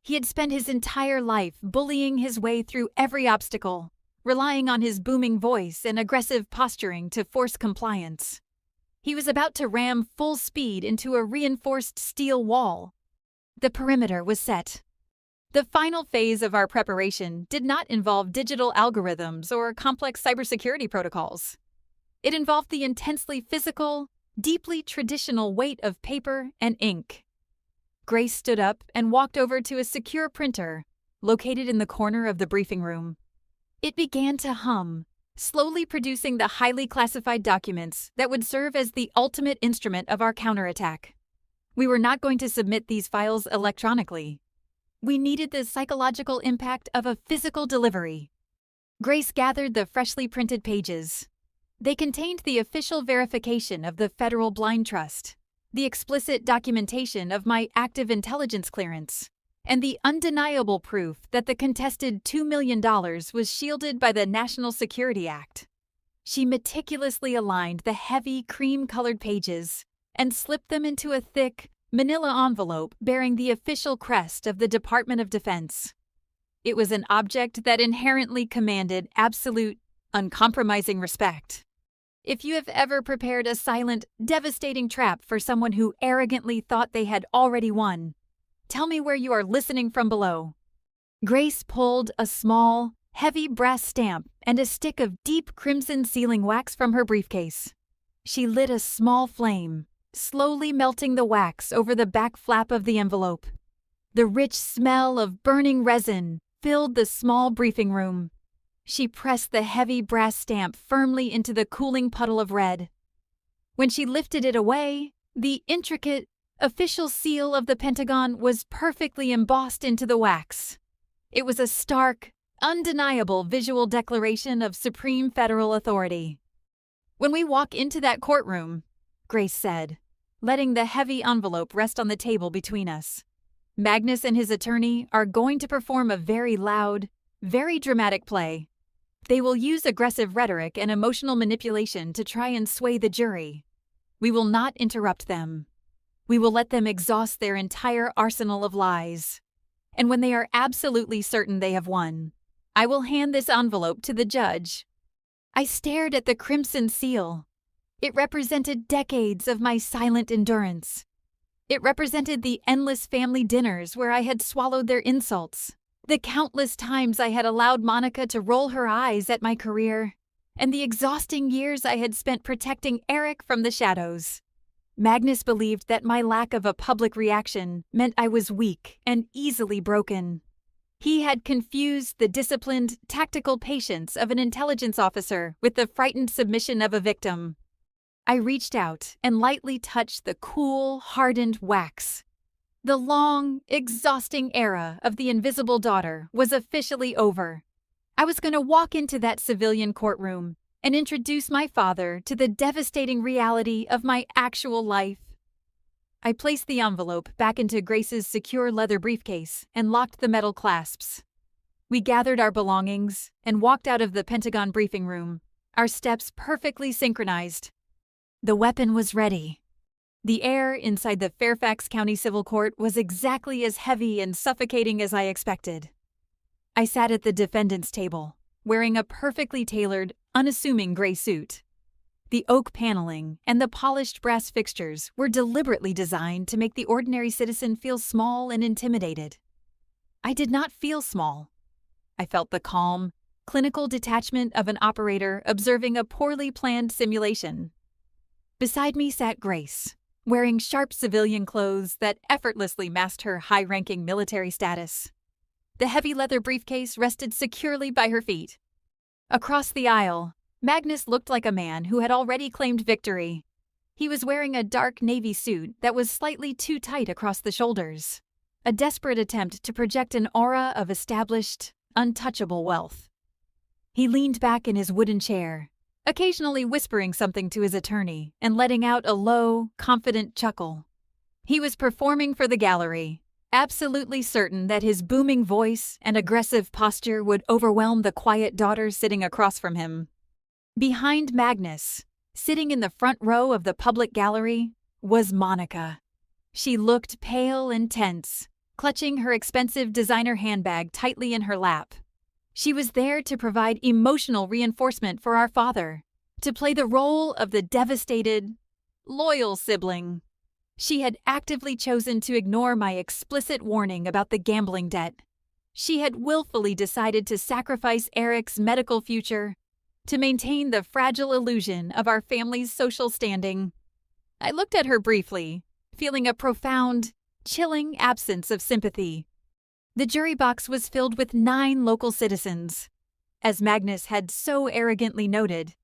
He had spent his entire life bullying his way through every obstacle, relying on his booming voice and aggressive posturing to force compliance. He was about to ram full speed into a reinforced steel wall. The perimeter was set. The final phase of our preparation did not involve digital algorithms or complex cybersecurity protocols. It involved the intensely physical, deeply traditional weight of paper and ink. Grace stood up and walked over to a secure printer located in the corner of the briefing room. It began to hum, slowly producing the highly classified documents that would serve as the ultimate instrument of our counterattack. We were not going to submit these files electronically. We needed the psychological impact of a physical delivery. Grace gathered the freshly printed pages. They contained the official verification of the Federal Blind Trust, the explicit documentation of my active intelligence clearance, and the undeniable proof that the contested $2 million was shielded by the National Security Act. She meticulously aligned the heavy cream-colored pages and slipped them into a thick, manila envelope bearing the official crest of the Department of Defense. It was an object that inherently commanded absolute, uncompromising respect. If you have ever prepared a silent, devastating trap for someone who arrogantly thought they had already won, tell me where you are listening from below. Grace pulled a small, heavy brass stamp and a stick of deep crimson sealing wax from her briefcase. She lit a small flame, slowly melting the wax over the back flap of the envelope. The rich smell of burning resin filled the small briefing room. She pressed the heavy brass stamp firmly into the cooling puddle of red. When she lifted it away, the intricate, official seal of the Pentagon was perfectly embossed into the wax. It was a stark, undeniable visual declaration of supreme federal authority. "When we walk into that courtroom," Grace said, letting the heavy envelope rest on the table between us. Magnus and his attorney are going to perform a very loud, very dramatic play. They will use aggressive rhetoric and emotional manipulation to try and sway the jury. We will not interrupt them. We will let them exhaust their entire arsenal of lies. And when they are absolutely certain they have won, I will hand this envelope to the judge. I stared at the crimson seal. It represented decades of my silent endurance. It represented the endless family dinners where I had swallowed their insults, the countless times I had allowed Monica to roll her eyes at my career, and the exhausting years I had spent protecting Eric from the shadows. Magnus believed that my lack of a public reaction meant I was weak and easily broken. He had confused the disciplined, tactical patience of an intelligence officer with the frightened submission of a victim. I reached out and lightly touched the cool, hardened wax. The long, exhausting era of the invisible daughter was officially over. I was going to walk into that civilian courtroom and introduce my father to the devastating reality of my actual life. I placed the envelope back into Grace's secure leather briefcase and locked the metal clasps. We gathered our belongings and walked out of the Pentagon briefing room, our steps perfectly synchronized. The weapon was ready. The air inside the Fairfax County Civil Court was exactly as heavy and suffocating as I expected. I sat at the defendant's table, wearing a perfectly tailored, unassuming gray suit. The oak paneling and the polished brass fixtures were deliberately designed to make the ordinary citizen feel small and intimidated. I did not feel small. I felt the calm, clinical detachment of an operator observing a poorly planned simulation. Beside me sat Grace, wearing sharp civilian clothes that effortlessly masked her high-ranking military status. The heavy leather briefcase rested securely by her feet. Across the aisle, Magnus looked like a man who had already claimed victory. He was wearing a dark navy suit that was slightly too tight across the shoulders, a desperate attempt to project an aura of established, untouchable wealth. He leaned back in his wooden chair, occasionally whispering something to his attorney and letting out a low, confident chuckle. He was performing for the gallery, absolutely certain that his booming voice and aggressive posture would overwhelm the quiet daughter sitting across from him. Behind Magnus, sitting in the front row of the public gallery, was Monica. She looked pale and tense, clutching her expensive designer handbag tightly in her lap. She was there to provide emotional reinforcement for our father, to play the role of the devastated, loyal sibling. She had actively chosen to ignore my explicit warning about the gambling debt. She had willfully decided to sacrifice Eric's medical future to maintain the fragile illusion of our family's social standing. I looked at her briefly, feeling a profound, chilling absence of sympathy. The jury box was filled with 9 local citizens. As Magnus had so arrogantly noted,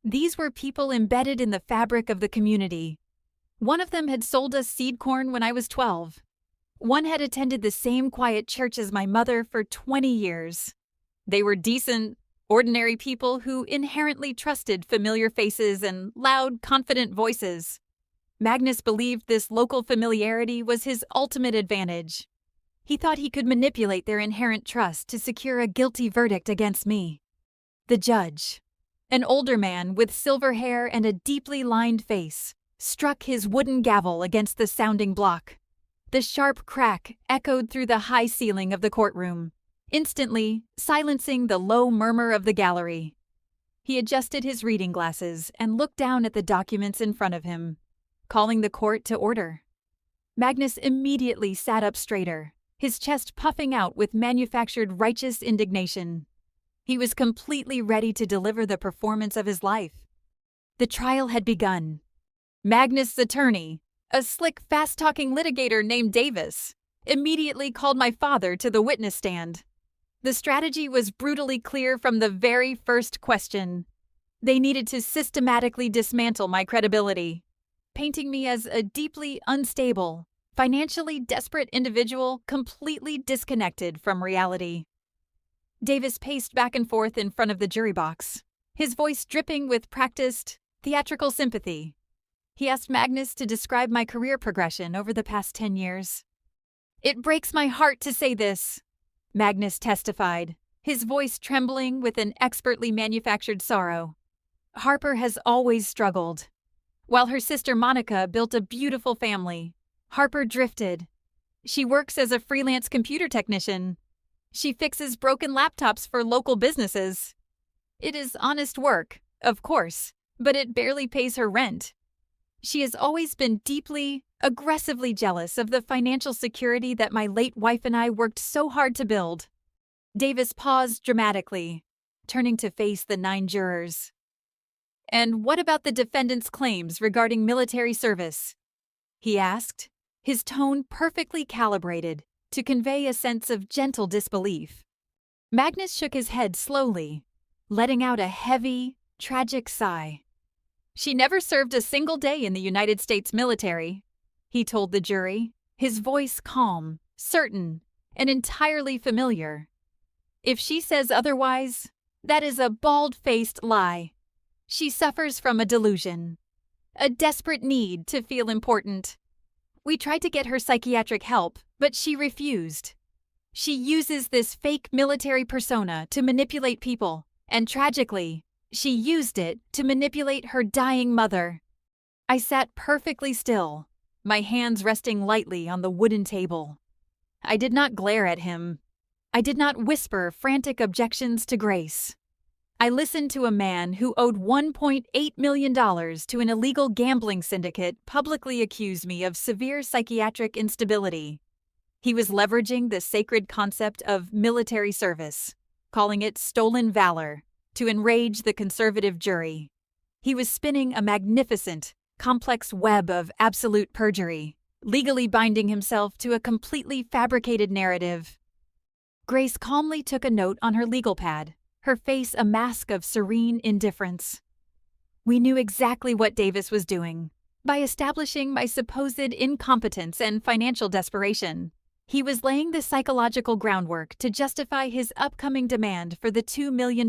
these were people embedded in the fabric of the community. One of them had sold us seed corn when I was 12. One had attended the same quiet church as my mother for 20 years. They were decent, ordinary people who inherently trusted familiar faces and loud, confident voices. Magnus believed this local familiarity was his ultimate advantage. He thought he could manipulate their inherent trust to secure a guilty verdict against me. The judge, an older man with silver hair and a deeply lined face, struck his wooden gavel against the sounding block. The sharp crack echoed through the high ceiling of the courtroom, instantly silencing the low murmur of the gallery. He adjusted his reading glasses and looked down at the documents in front of him, calling the court to order. Magnus immediately sat up straighter, his chest puffing out with manufactured righteous indignation. He was completely ready to deliver the performance of his life. The trial had begun. Magnus' attorney, a slick, fast-talking litigator named Davis, immediately called my father to the witness stand. The strategy was brutally clear from the very first question. They needed to systematically dismantle my credibility, painting me as a deeply unstable, financially desperate individual completely disconnected from reality. Davis paced back and forth in front of the jury box, his voice dripping with practiced, theatrical sympathy. He asked Magnus to describe my career progression over the past 10 years. "It breaks my heart to say this," Magnus testified, his voice trembling with an expertly manufactured sorrow. "Harper has always struggled. While her sister Monica built a beautiful family, Harper drifted. She works as a freelance computer technician. She fixes broken laptops for local businesses. It is honest work, of course, but it barely pays her rent. She has always been deeply, aggressively jealous of the financial security that my late wife and I worked so hard to build." Davis paused dramatically, turning to face the 9 jurors. "And what about the defendant's claims regarding military service?" he asked, his tone perfectly calibrated to convey a sense of gentle disbelief. Magnus shook his head slowly, letting out a heavy, tragic sigh. "She never served a single day in the United States military," he told the jury, his voice calm, certain, and entirely familiar. "If she says otherwise, that is a bald-faced lie. She suffers from a delusion, a desperate need to feel important. We tried to get her psychiatric help, but she refused. She uses this fake military persona to manipulate people, and tragically, she used it to manipulate her dying mother." I sat perfectly still, my hands resting lightly on the wooden table. I did not glare at him. I did not whisper frantic objections to Grace. I listened to a man who owed $1.8 million to an illegal gambling syndicate publicly accuse me of severe psychiatric instability. He was leveraging the sacred concept of military service, calling it stolen valor, to enrage the conservative jury. He was spinning a magnificent, complex web of absolute perjury, legally binding himself to a completely fabricated narrative. Grace calmly took a note on her legal pad, her face a mask of serene indifference. We knew exactly what Davis was doing. By establishing my supposed incompetence and financial desperation, he was laying the psychological groundwork to justify his upcoming demand for the $2 million.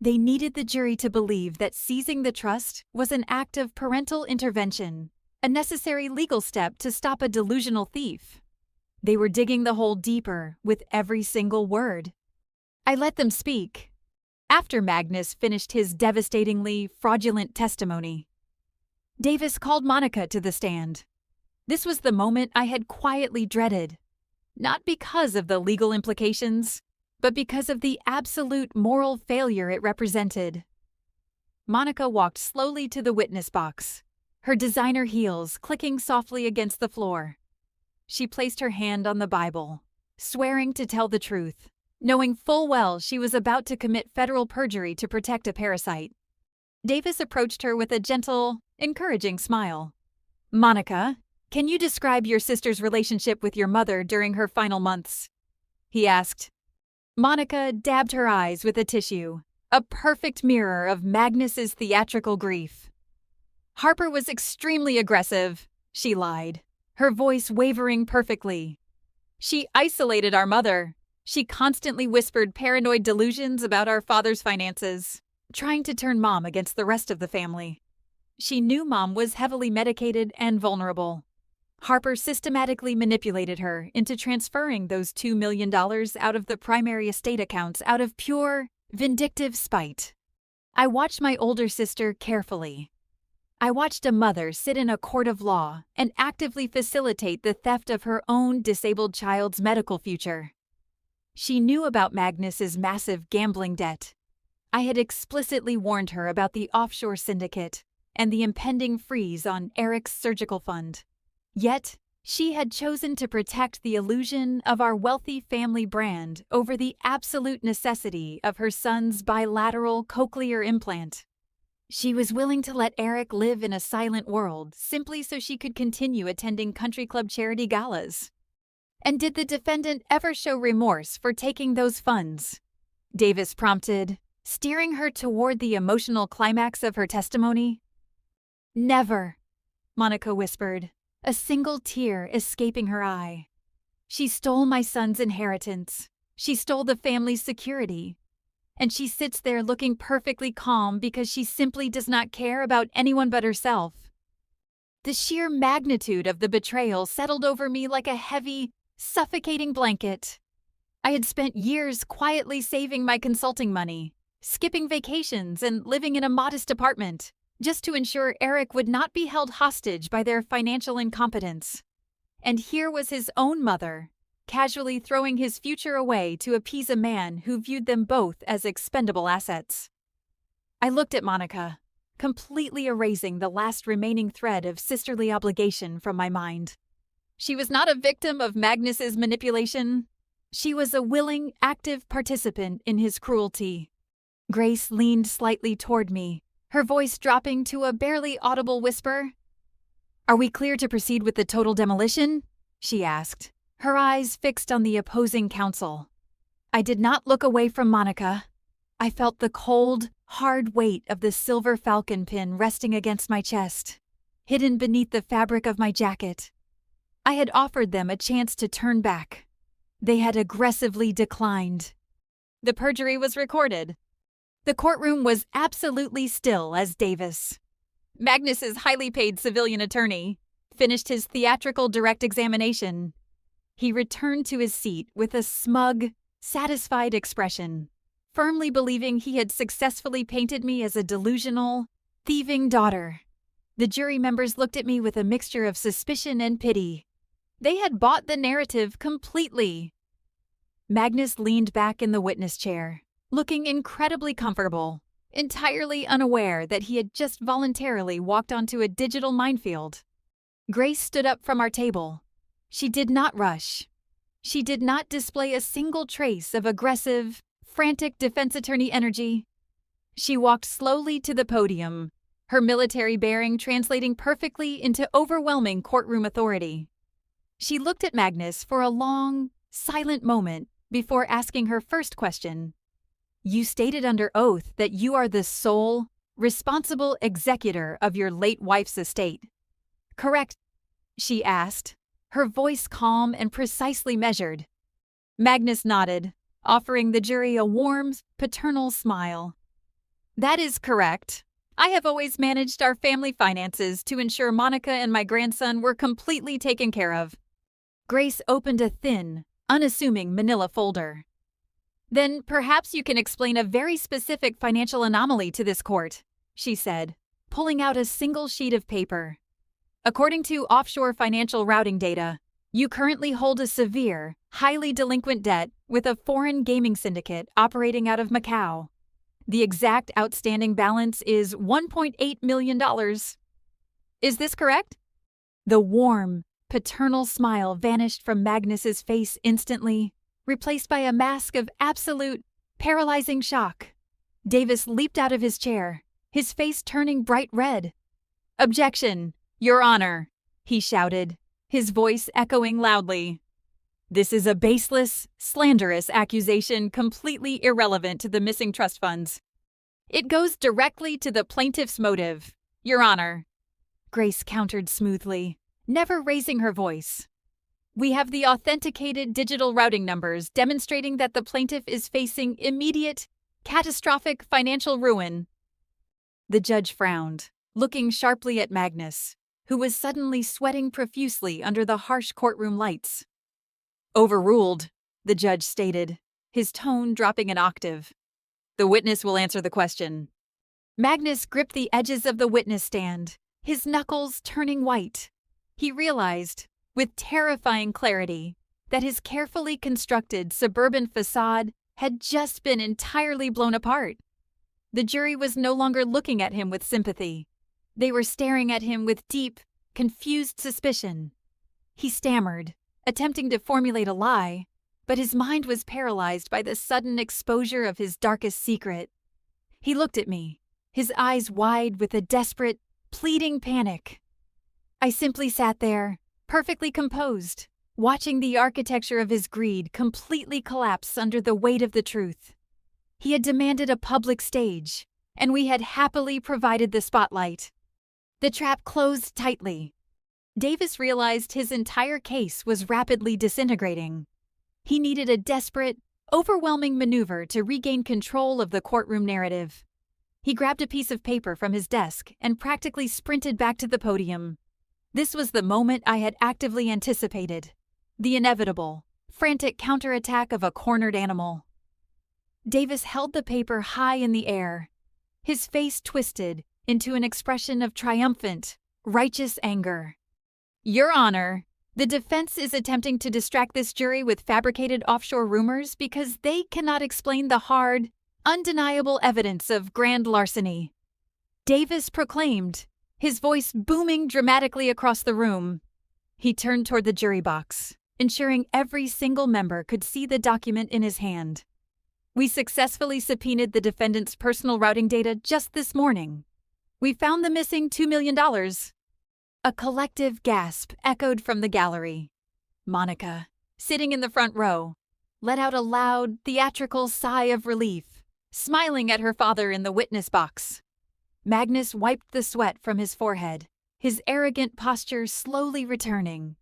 They needed the jury to believe that seizing the trust was an act of parental intervention, a necessary legal step to stop a delusional thief. They were digging the hole deeper with every single word. I let them speak. After Magnus finished his devastatingly fraudulent testimony, Davis called Monica to the stand. This was the moment I had quietly dreaded, not because of the legal implications, but because of the absolute moral failure it represented. Monica walked slowly to the witness box, her designer heels clicking softly against the floor. She placed her hand on the Bible, swearing to tell the truth, knowing full well she was about to commit federal perjury to protect a parasite. Davis approached her with a gentle, encouraging smile. "Monica, can you describe your sister's relationship with your mother during her final months?" he asked. Monica dabbed her eyes with a tissue, a perfect mirror of Magnus's theatrical grief. "Harper was extremely aggressive," she lied, her voice wavering perfectly. "She isolated our mother. She constantly whispered paranoid delusions about our father's finances, trying to turn Mom against the rest of the family. She knew Mom was heavily medicated and vulnerable. Harper systematically manipulated her into transferring those $2 million out of the primary estate accounts out of pure, vindictive spite. I watched my older sister carefully. I watched a mother sit in a court of law and actively facilitate the theft of her own disabled child's medical future. She knew about Magnus's massive gambling debt. I had explicitly warned her about the offshore syndicate and the impending freeze on Eric's surgical fund. Yet, she had chosen to protect the illusion of our wealthy family brand over the absolute necessity of her son's bilateral cochlear implant. She was willing to let Eric live in a silent world simply so she could continue attending country club charity galas. And did the defendant ever show remorse for taking those funds? Davis prompted, steering her toward the emotional climax of her testimony. "Never," Monica whispered, a single tear escaping her eye. "She stole my son's inheritance. She stole the family's security. And she sits there looking perfectly calm because she simply does not care about anyone but herself. The sheer magnitude of the betrayal settled over me like a heavy, suffocating blanket. I had spent years quietly saving my consulting money, skipping vacations, and living in a modest apartment, just to ensure Eric would not be held hostage by their financial incompetence. And here was his own mother, casually throwing his future away to appease a man who viewed them both as expendable assets. I looked at Monica, completely erasing the last remaining thread of sisterly obligation from my mind. She was not a victim of Magnus's manipulation. She was a willing, active participant in his cruelty. Grace leaned slightly toward me, her voice dropping to a barely audible whisper. "Are we clear to proceed with the total demolition?" she asked, her eyes fixed on the opposing counsel. I did not look away from Monica. I felt the cold, hard weight of the silver falcon pin resting against my chest, hidden beneath the fabric of my jacket. I had offered them a chance to turn back. They had aggressively declined. The perjury was recorded. The courtroom was absolutely still as Davis, Magnus's highly paid civilian attorney, finished his theatrical direct examination. He returned to his seat with a smug, satisfied expression, firmly believing he had successfully painted me as a delusional, thieving daughter. The jury members looked at me with a mixture of suspicion and pity. They had bought the narrative completely. Magnus leaned back in the witness chair, looking incredibly comfortable, entirely unaware that he had just voluntarily walked onto a digital minefield. Grace stood up from our table. She did not rush. She did not display a single trace of aggressive, frantic defense attorney energy. She walked slowly to the podium, her military bearing translating perfectly into overwhelming courtroom authority. She looked at Magnus for a long, silent moment before asking her first question. "You stated under oath that you are the sole, responsible executor of your late wife's estate, correct?" she asked, her voice calm and precisely measured. Magnus nodded, offering the jury a warm, paternal smile. "That is correct. I have always managed our family finances to ensure Monica and my grandson were completely taken care of." Grace opened a thin, unassuming manila folder. "Then perhaps you can explain a very specific financial anomaly to this court," she said, pulling out a single sheet of paper. "According to offshore financial routing data, you currently hold a severe, highly delinquent debt with a foreign gaming syndicate operating out of Macau. The exact outstanding balance is $1.8 million. Is this correct?" The warm, paternal smile vanished from Magnus's face instantly, replaced by a mask of absolute, paralyzing shock. Davis leaped out of his chair, his face turning bright red. "Objection, Your Honor," he shouted, his voice echoing loudly. "This is a baseless, slanderous accusation completely irrelevant to the missing trust funds. It goes directly to the plaintiff's motive, Your Honor," Grace countered smoothly, never raising her voice. "We have the authenticated digital routing numbers demonstrating that the plaintiff is facing immediate, catastrophic financial ruin." The judge frowned, looking sharply at Magnus, who was suddenly sweating profusely under the harsh courtroom lights. "Overruled," the judge stated, his tone dropping an octave. "The witness will answer the question." Magnus gripped the edges of the witness stand, his knuckles turning white. He realized, with terrifying clarity, that his carefully constructed suburban facade had just been entirely blown apart. The jury was no longer looking at him with sympathy. They were staring at him with deep, confused suspicion. He stammered, attempting to formulate a lie, but his mind was paralyzed by the sudden exposure of his darkest secret. He looked at me, his eyes wide with a desperate, pleading panic. I simply sat there, perfectly composed, watching the architecture of his greed completely collapse under the weight of the truth. He had demanded a public stage, and we had happily provided the spotlight. The trap closed tightly. Davis realized his entire case was rapidly disintegrating. He needed a desperate, overwhelming maneuver to regain control of the courtroom narrative. He grabbed a piece of paper from his desk and practically sprinted back to the podium. This was the moment I had actively anticipated. The inevitable, frantic counterattack of a cornered animal. Davis held the paper high in the air, his face twisted into an expression of triumphant, righteous anger. Your Honor, the defense is attempting to distract this jury with fabricated offshore rumors because they cannot explain the hard, undeniable evidence of grand larceny. Davis proclaimed, his voice booming dramatically across the room. He turned toward the jury box, ensuring every single member could see the document in his hand. We successfully subpoenaed the defendant's personal routing data just this morning. We found the missing $2 million. A collective gasp echoed from the gallery. Monica, sitting in the front row, let out a loud, theatrical sigh of relief, smiling at her father in the witness box. Magnus wiped the sweat from his forehead, his arrogant posture slowly returning.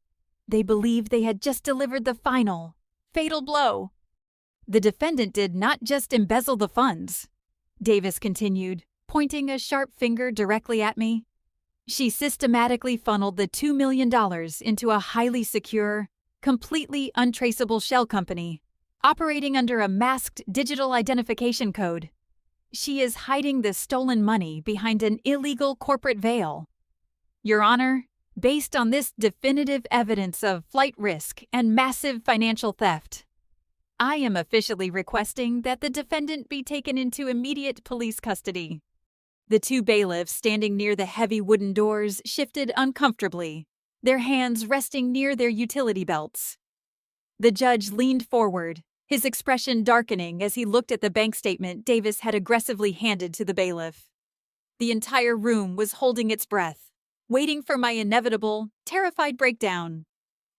They believed they had just delivered the final, fatal blow. The defendant did not just embezzle the funds, Davis continued, pointing a sharp finger directly at me. She systematically funneled the $2 million into a highly secure, completely untraceable shell company, operating under a masked digital identification code. She is hiding the stolen money behind an illegal corporate veil. Your Honor, based on this definitive evidence of flight risk and massive financial theft, I am officially requesting that the defendant be taken into immediate police custody. The two bailiffs standing near the heavy wooden doors shifted uncomfortably, their hands resting near their utility belts. The judge leaned forward, his expression darkening as he looked at the bank statement Davis had aggressively handed to the bailiff. The entire room was holding its breath, waiting for my inevitable, terrified breakdown.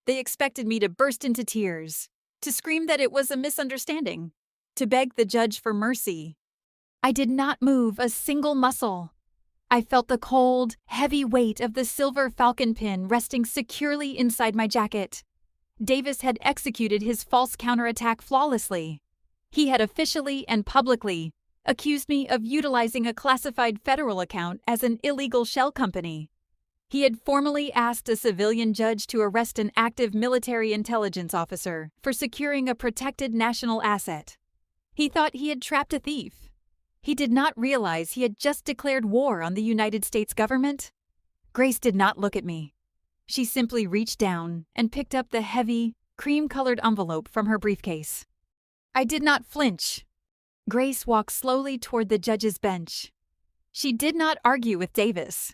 They expected me to burst into tears, to scream that it was a misunderstanding, to beg the judge for mercy. I did not move a single muscle. I felt the cold, heavy weight of the silver falcon pin resting securely inside my jacket. Davis had executed his false counterattack flawlessly. He had officially and publicly accused me of utilizing a classified federal account as an illegal shell company. He had formally asked a civilian judge to arrest an active military intelligence officer for securing a protected national asset. He thought he had trapped a thief. He did not realize he had just declared war on the United States government. Grace did not look at me. She simply reached down and picked up the heavy, cream-colored envelope from her briefcase. I did not flinch. Grace walked slowly toward the judge's bench. She did not argue with Davis.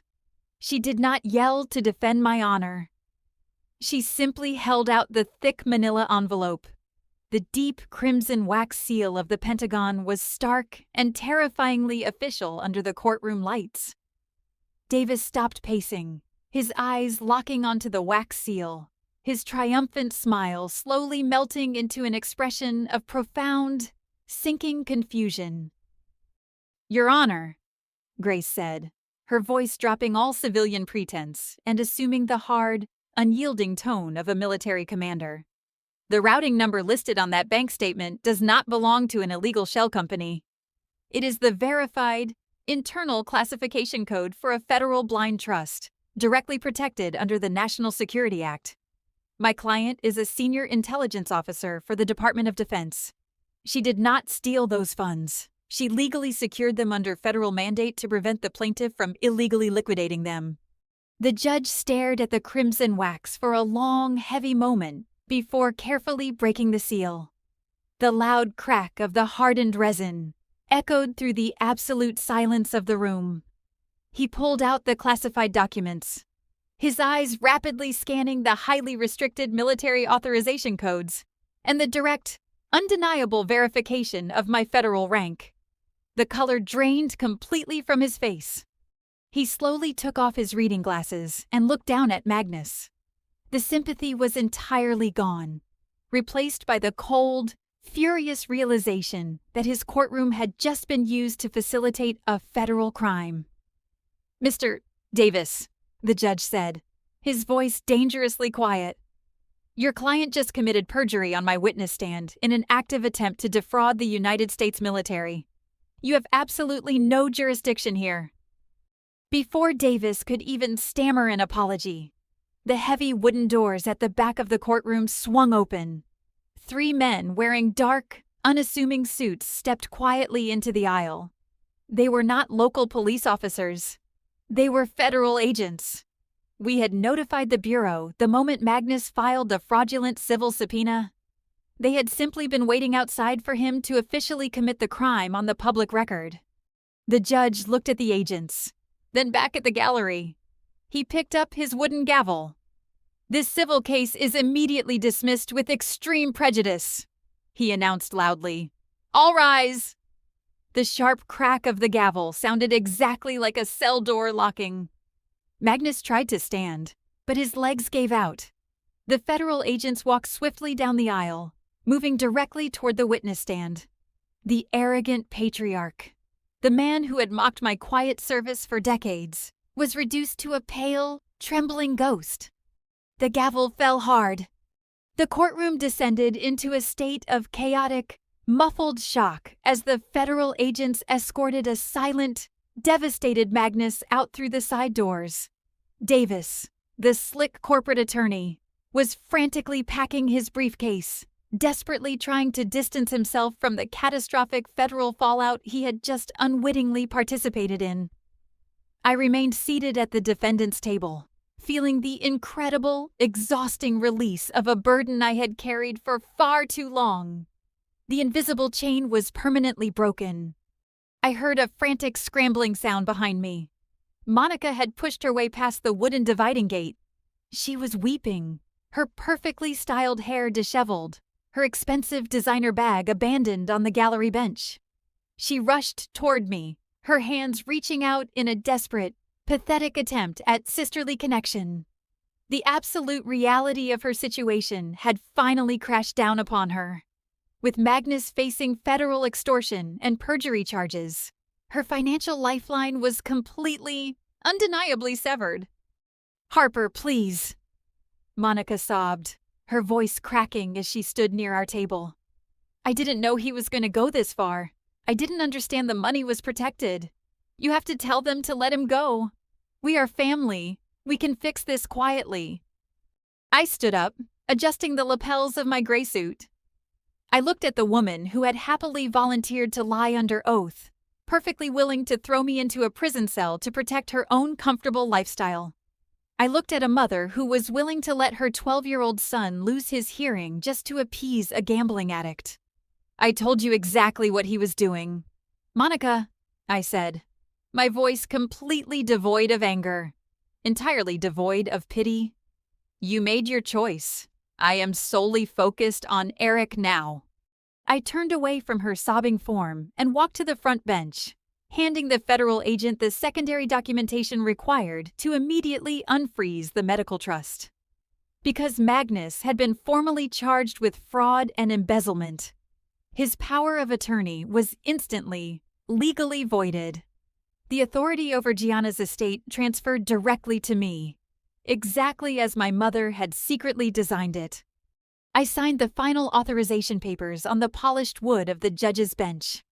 She did not yell to defend my honor. She simply held out the thick manila envelope. The deep crimson wax seal of the Pentagon was stark and terrifyingly official under the courtroom lights. Davis stopped pacing, his eyes locking onto the wax seal, his triumphant smile slowly melting into an expression of profound, sinking confusion. Your Honor, Grace said, her voice dropping all civilian pretense and assuming the hard, unyielding tone of a military commander. The routing number listed on that bank statement does not belong to an illegal shell company. It is the verified, internal classification code for a federal blind trust, directly protected under the National Security Act. My client is a senior intelligence officer for the Department of Defense. She did not steal those funds. She legally secured them under federal mandate to prevent the plaintiff from illegally liquidating them. The judge stared at the crimson wax for a long, heavy moment before carefully breaking the seal. The loud crack of the hardened resin echoed through the absolute silence of the room. He pulled out the classified documents, his eyes rapidly scanning the highly restricted military authorization codes and the direct, undeniable verification of my federal rank. The color drained completely from his face. He slowly took off his reading glasses and looked down at Magnus. The sympathy was entirely gone, replaced by the cold, furious realization that his courtroom had just been used to facilitate a federal crime. Mr. Davis, the judge said, his voice dangerously quiet. Your client just committed perjury on my witness stand in an active attempt to defraud the United States military. You have absolutely no jurisdiction here. Before Davis could even stammer an apology, The heavy wooden doors at the back of the courtroom swung open. 3 men wearing dark, unassuming suits stepped quietly into the aisle. They were not local police officers. They were federal agents. We had notified the Bureau the moment Magnus filed the fraudulent civil subpoena. They had simply been waiting outside for him to officially commit the crime on the public record. The judge looked at the agents, then back at the gallery. He picked up his wooden gavel. "This civil case is immediately dismissed with extreme prejudice," he announced loudly. "All rise!" The sharp crack of the gavel sounded exactly like a cell door locking. Magnus tried to stand, but his legs gave out. The federal agents walked swiftly down the aisle, moving directly toward the witness stand. The arrogant patriarch, the man who had mocked my quiet service for decades, was reduced to a pale, trembling ghost. The gavel fell hard. The courtroom descended into a state of chaotic, muffled shock as the federal agents escorted a silent, devastated Magnus out through the side doors. Davis, the slick corporate attorney, was frantically packing his briefcase, desperately trying to distance himself from the catastrophic federal fallout he had just unwittingly participated in. I remained seated at the defendant's table, feeling the incredible, exhausting release of a burden I had carried for far too long. The invisible chain was permanently broken. I heard a frantic scrambling sound behind me. Monica had pushed her way past the wooden dividing gate. She was weeping, her perfectly styled hair disheveled, her expensive designer bag abandoned on the gallery bench. She rushed toward me, her hands reaching out in a desperate, pathetic attempt at sisterly connection. The absolute reality of her situation had finally crashed down upon her. With Magnus facing federal extortion and perjury charges, her financial lifeline was completely, undeniably severed. "Harper, please," Monica sobbed, her voice cracking as she stood near our table. "I didn't know he was going to go this far. I didn't understand the money was protected. You have to tell them to let him go. We are family. We can fix this quietly." I stood up, adjusting the lapels of my gray suit. I looked at the woman who had happily volunteered to lie under oath, perfectly willing to throw me into a prison cell to protect her own comfortable lifestyle. I looked at a mother who was willing to let her 12-year-old son lose his hearing just to appease a gambling addict. "I told you exactly what he was doing." "Monica," I said, my voice completely devoid of anger, entirely devoid of pity. "You made your choice. I am solely focused on Eric now." I turned away from her sobbing form and walked to the front bench, handing the federal agent the secondary documentation required to immediately unfreeze the medical trust. Because Magnus had been formally charged with fraud and embezzlement, his power of attorney was instantly, legally voided. The authority over Gianna's estate transferred directly to me, exactly as my mother had secretly designed it. I signed the final authorization papers on the polished wood of the judge's bench.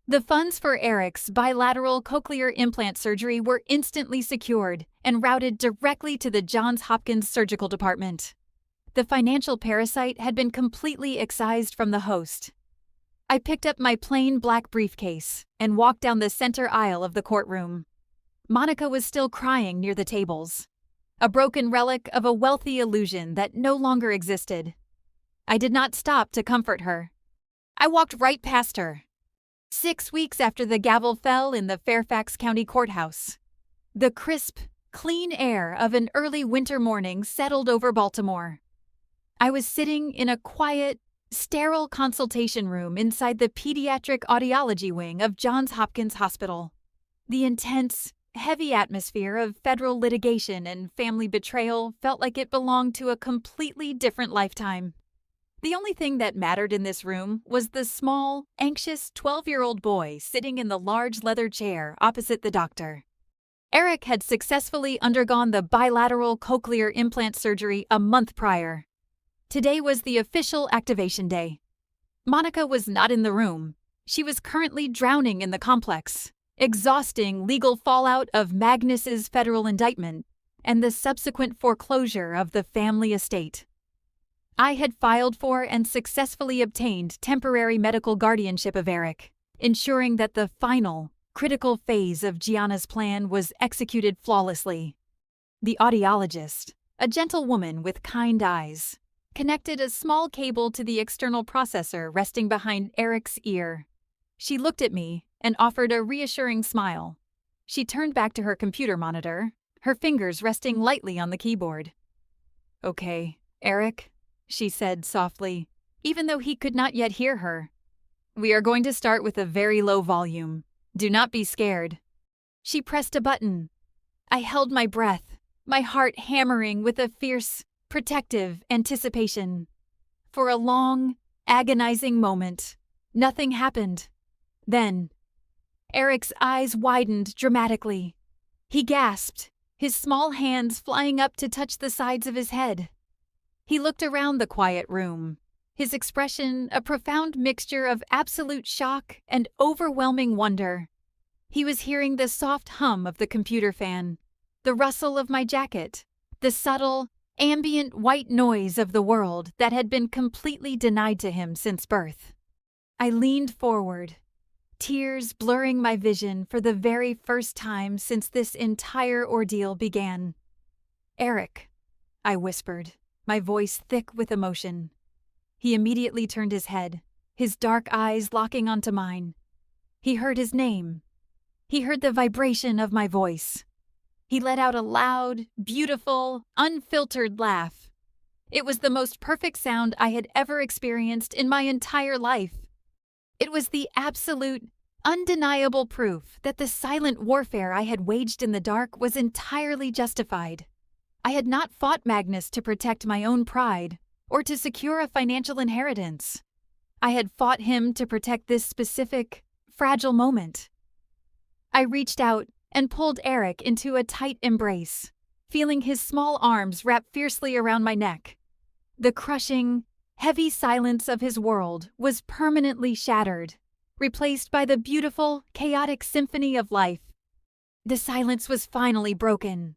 The funds for Eric's bilateral cochlear implant surgery were instantly secured and routed directly to the Johns Hopkins Surgical Department. The financial parasite had been completely excised from the host. I picked up my plain black briefcase and walked down the center aisle of the courtroom. Monica was still crying near the tables, a broken relic of a wealthy illusion that no longer existed. I did not stop to comfort her. I walked right past her. 6 weeks after the gavel fell in the Fairfax County Courthouse, the crisp, clean air of an early winter morning settled over Baltimore. I was sitting in a quiet, sterile consultation room inside the pediatric audiology wing of Johns Hopkins Hospital. The intense, heavy atmosphere of federal litigation and family betrayal felt like it belonged to a completely different lifetime. The only thing that mattered in this room was the small, anxious 12-year-old boy sitting in the large leather chair opposite the doctor. Eric had successfully undergone the bilateral cochlear implant surgery a month prior. Today was the official activation day. Monica was not in the room. She was currently drowning in the complex, exhausting legal fallout of Magnus's federal indictment and the subsequent foreclosure of the family estate. I had filed for and successfully obtained temporary medical guardianship of Eric, ensuring that the final, critical phase of Gianna's plan was executed flawlessly. The audiologist, a gentle woman with kind eyes, connected a small cable to the external processor resting behind Eric's ear. She looked at me and offered a reassuring smile. She turned back to her computer monitor, her fingers resting lightly on the keyboard. "Okay, Eric," she said softly, even though he could not yet hear her. "We are going to start with a very low volume. Do not be scared." She pressed a button. I held my breath, my heart hammering with a fierce, protective anticipation. For a long, agonizing moment, nothing happened. Then, Eric's eyes widened dramatically. He gasped, his small hands flying up to touch the sides of his head. He looked around the quiet room, his expression a profound mixture of absolute shock and overwhelming wonder. He was hearing the soft hum of the computer fan, the rustle of my jacket, the subtle, ambient white noise of the world that had been completely denied to him since birth. I leaned forward, tears blurring my vision for the very first time since this entire ordeal began. "Eric," I whispered, my voice thick with emotion. He immediately turned his head, his dark eyes locking onto mine. He heard his name. He heard the vibration of my voice. He let out a loud, beautiful, unfiltered laugh. It was the most perfect sound I had ever experienced in my entire life. It was the absolute, undeniable proof that the silent warfare I had waged in the dark was entirely justified. I had not fought Magnus to protect my own pride or to secure a financial inheritance. I had fought him to protect this specific, fragile moment. I reached out and pulled Eric into a tight embrace, feeling his small arms wrap fiercely around my neck. The crushing, heavy silence of his world was permanently shattered, replaced by the beautiful, chaotic symphony of life. The silence was finally broken.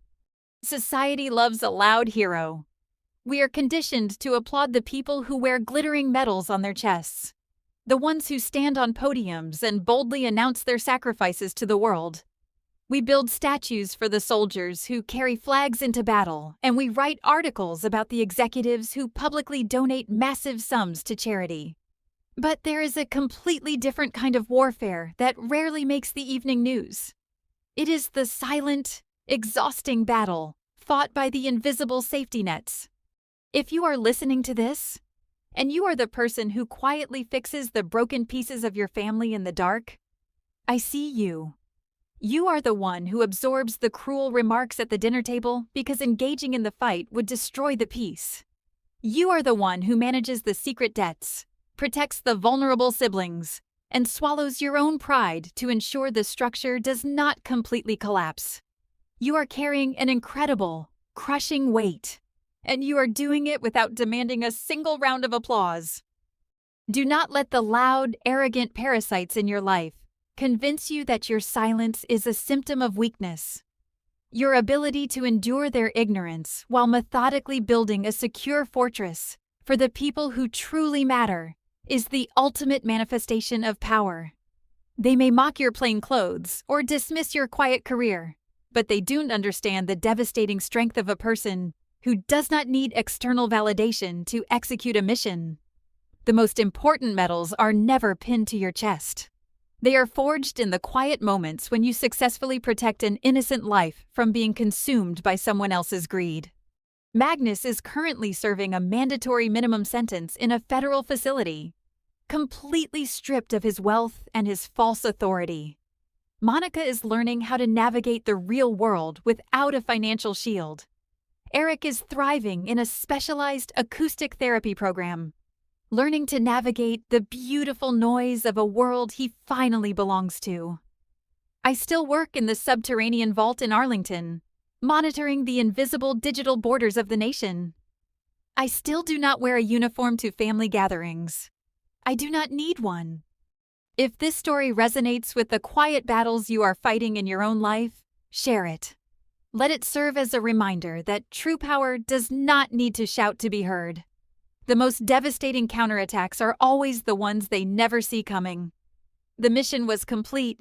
Society loves a loud hero. We are conditioned to applaud the people who wear glittering medals on their chests, the ones who stand on podiums and boldly announce their sacrifices to the world. We build statues for the soldiers who carry flags into battle, and we write articles about the executives who publicly donate massive sums to charity. But there is a completely different kind of warfare that rarely makes the evening news. It is the silent, exhausting battle fought by the invisible safety nets. If you are listening to this, and you are the person who quietly fixes the broken pieces of your family in the dark, I see you. You are the one who absorbs the cruel remarks at the dinner table because engaging in the fight would destroy the peace. You are the one who manages the secret debts, protects the vulnerable siblings, and swallows your own pride to ensure the structure does not completely collapse. You are carrying an incredible, crushing weight, and you are doing it without demanding a single round of applause. Do not let the loud, arrogant parasites in your life convince you that your silence is a symptom of weakness. Your ability to endure their ignorance while methodically building a secure fortress for the people who truly matter is the ultimate manifestation of power. They may mock your plain clothes or dismiss your quiet career, but they don't understand the devastating strength of a person who does not need external validation to execute a mission. The most important medals are never pinned to your chest. They are forged in the quiet moments when you successfully protect an innocent life from being consumed by someone else's greed. Magnus is currently serving a mandatory minimum sentence in a federal facility, completely stripped of his wealth and his false authority. Monica is learning how to navigate the real world without a financial shield. Eric is thriving in a specialized acoustic therapy program, learning to navigate the beautiful noise of a world he finally belongs to. I still work in the subterranean vault in Arlington, monitoring the invisible digital borders of the nation. I still do not wear a uniform to family gatherings. I do not need one. If this story resonates with the quiet battles you are fighting in your own life, share it. Let it serve as a reminder that true power does not need to shout to be heard. The most devastating counterattacks are always the ones they never see coming. The mission was complete,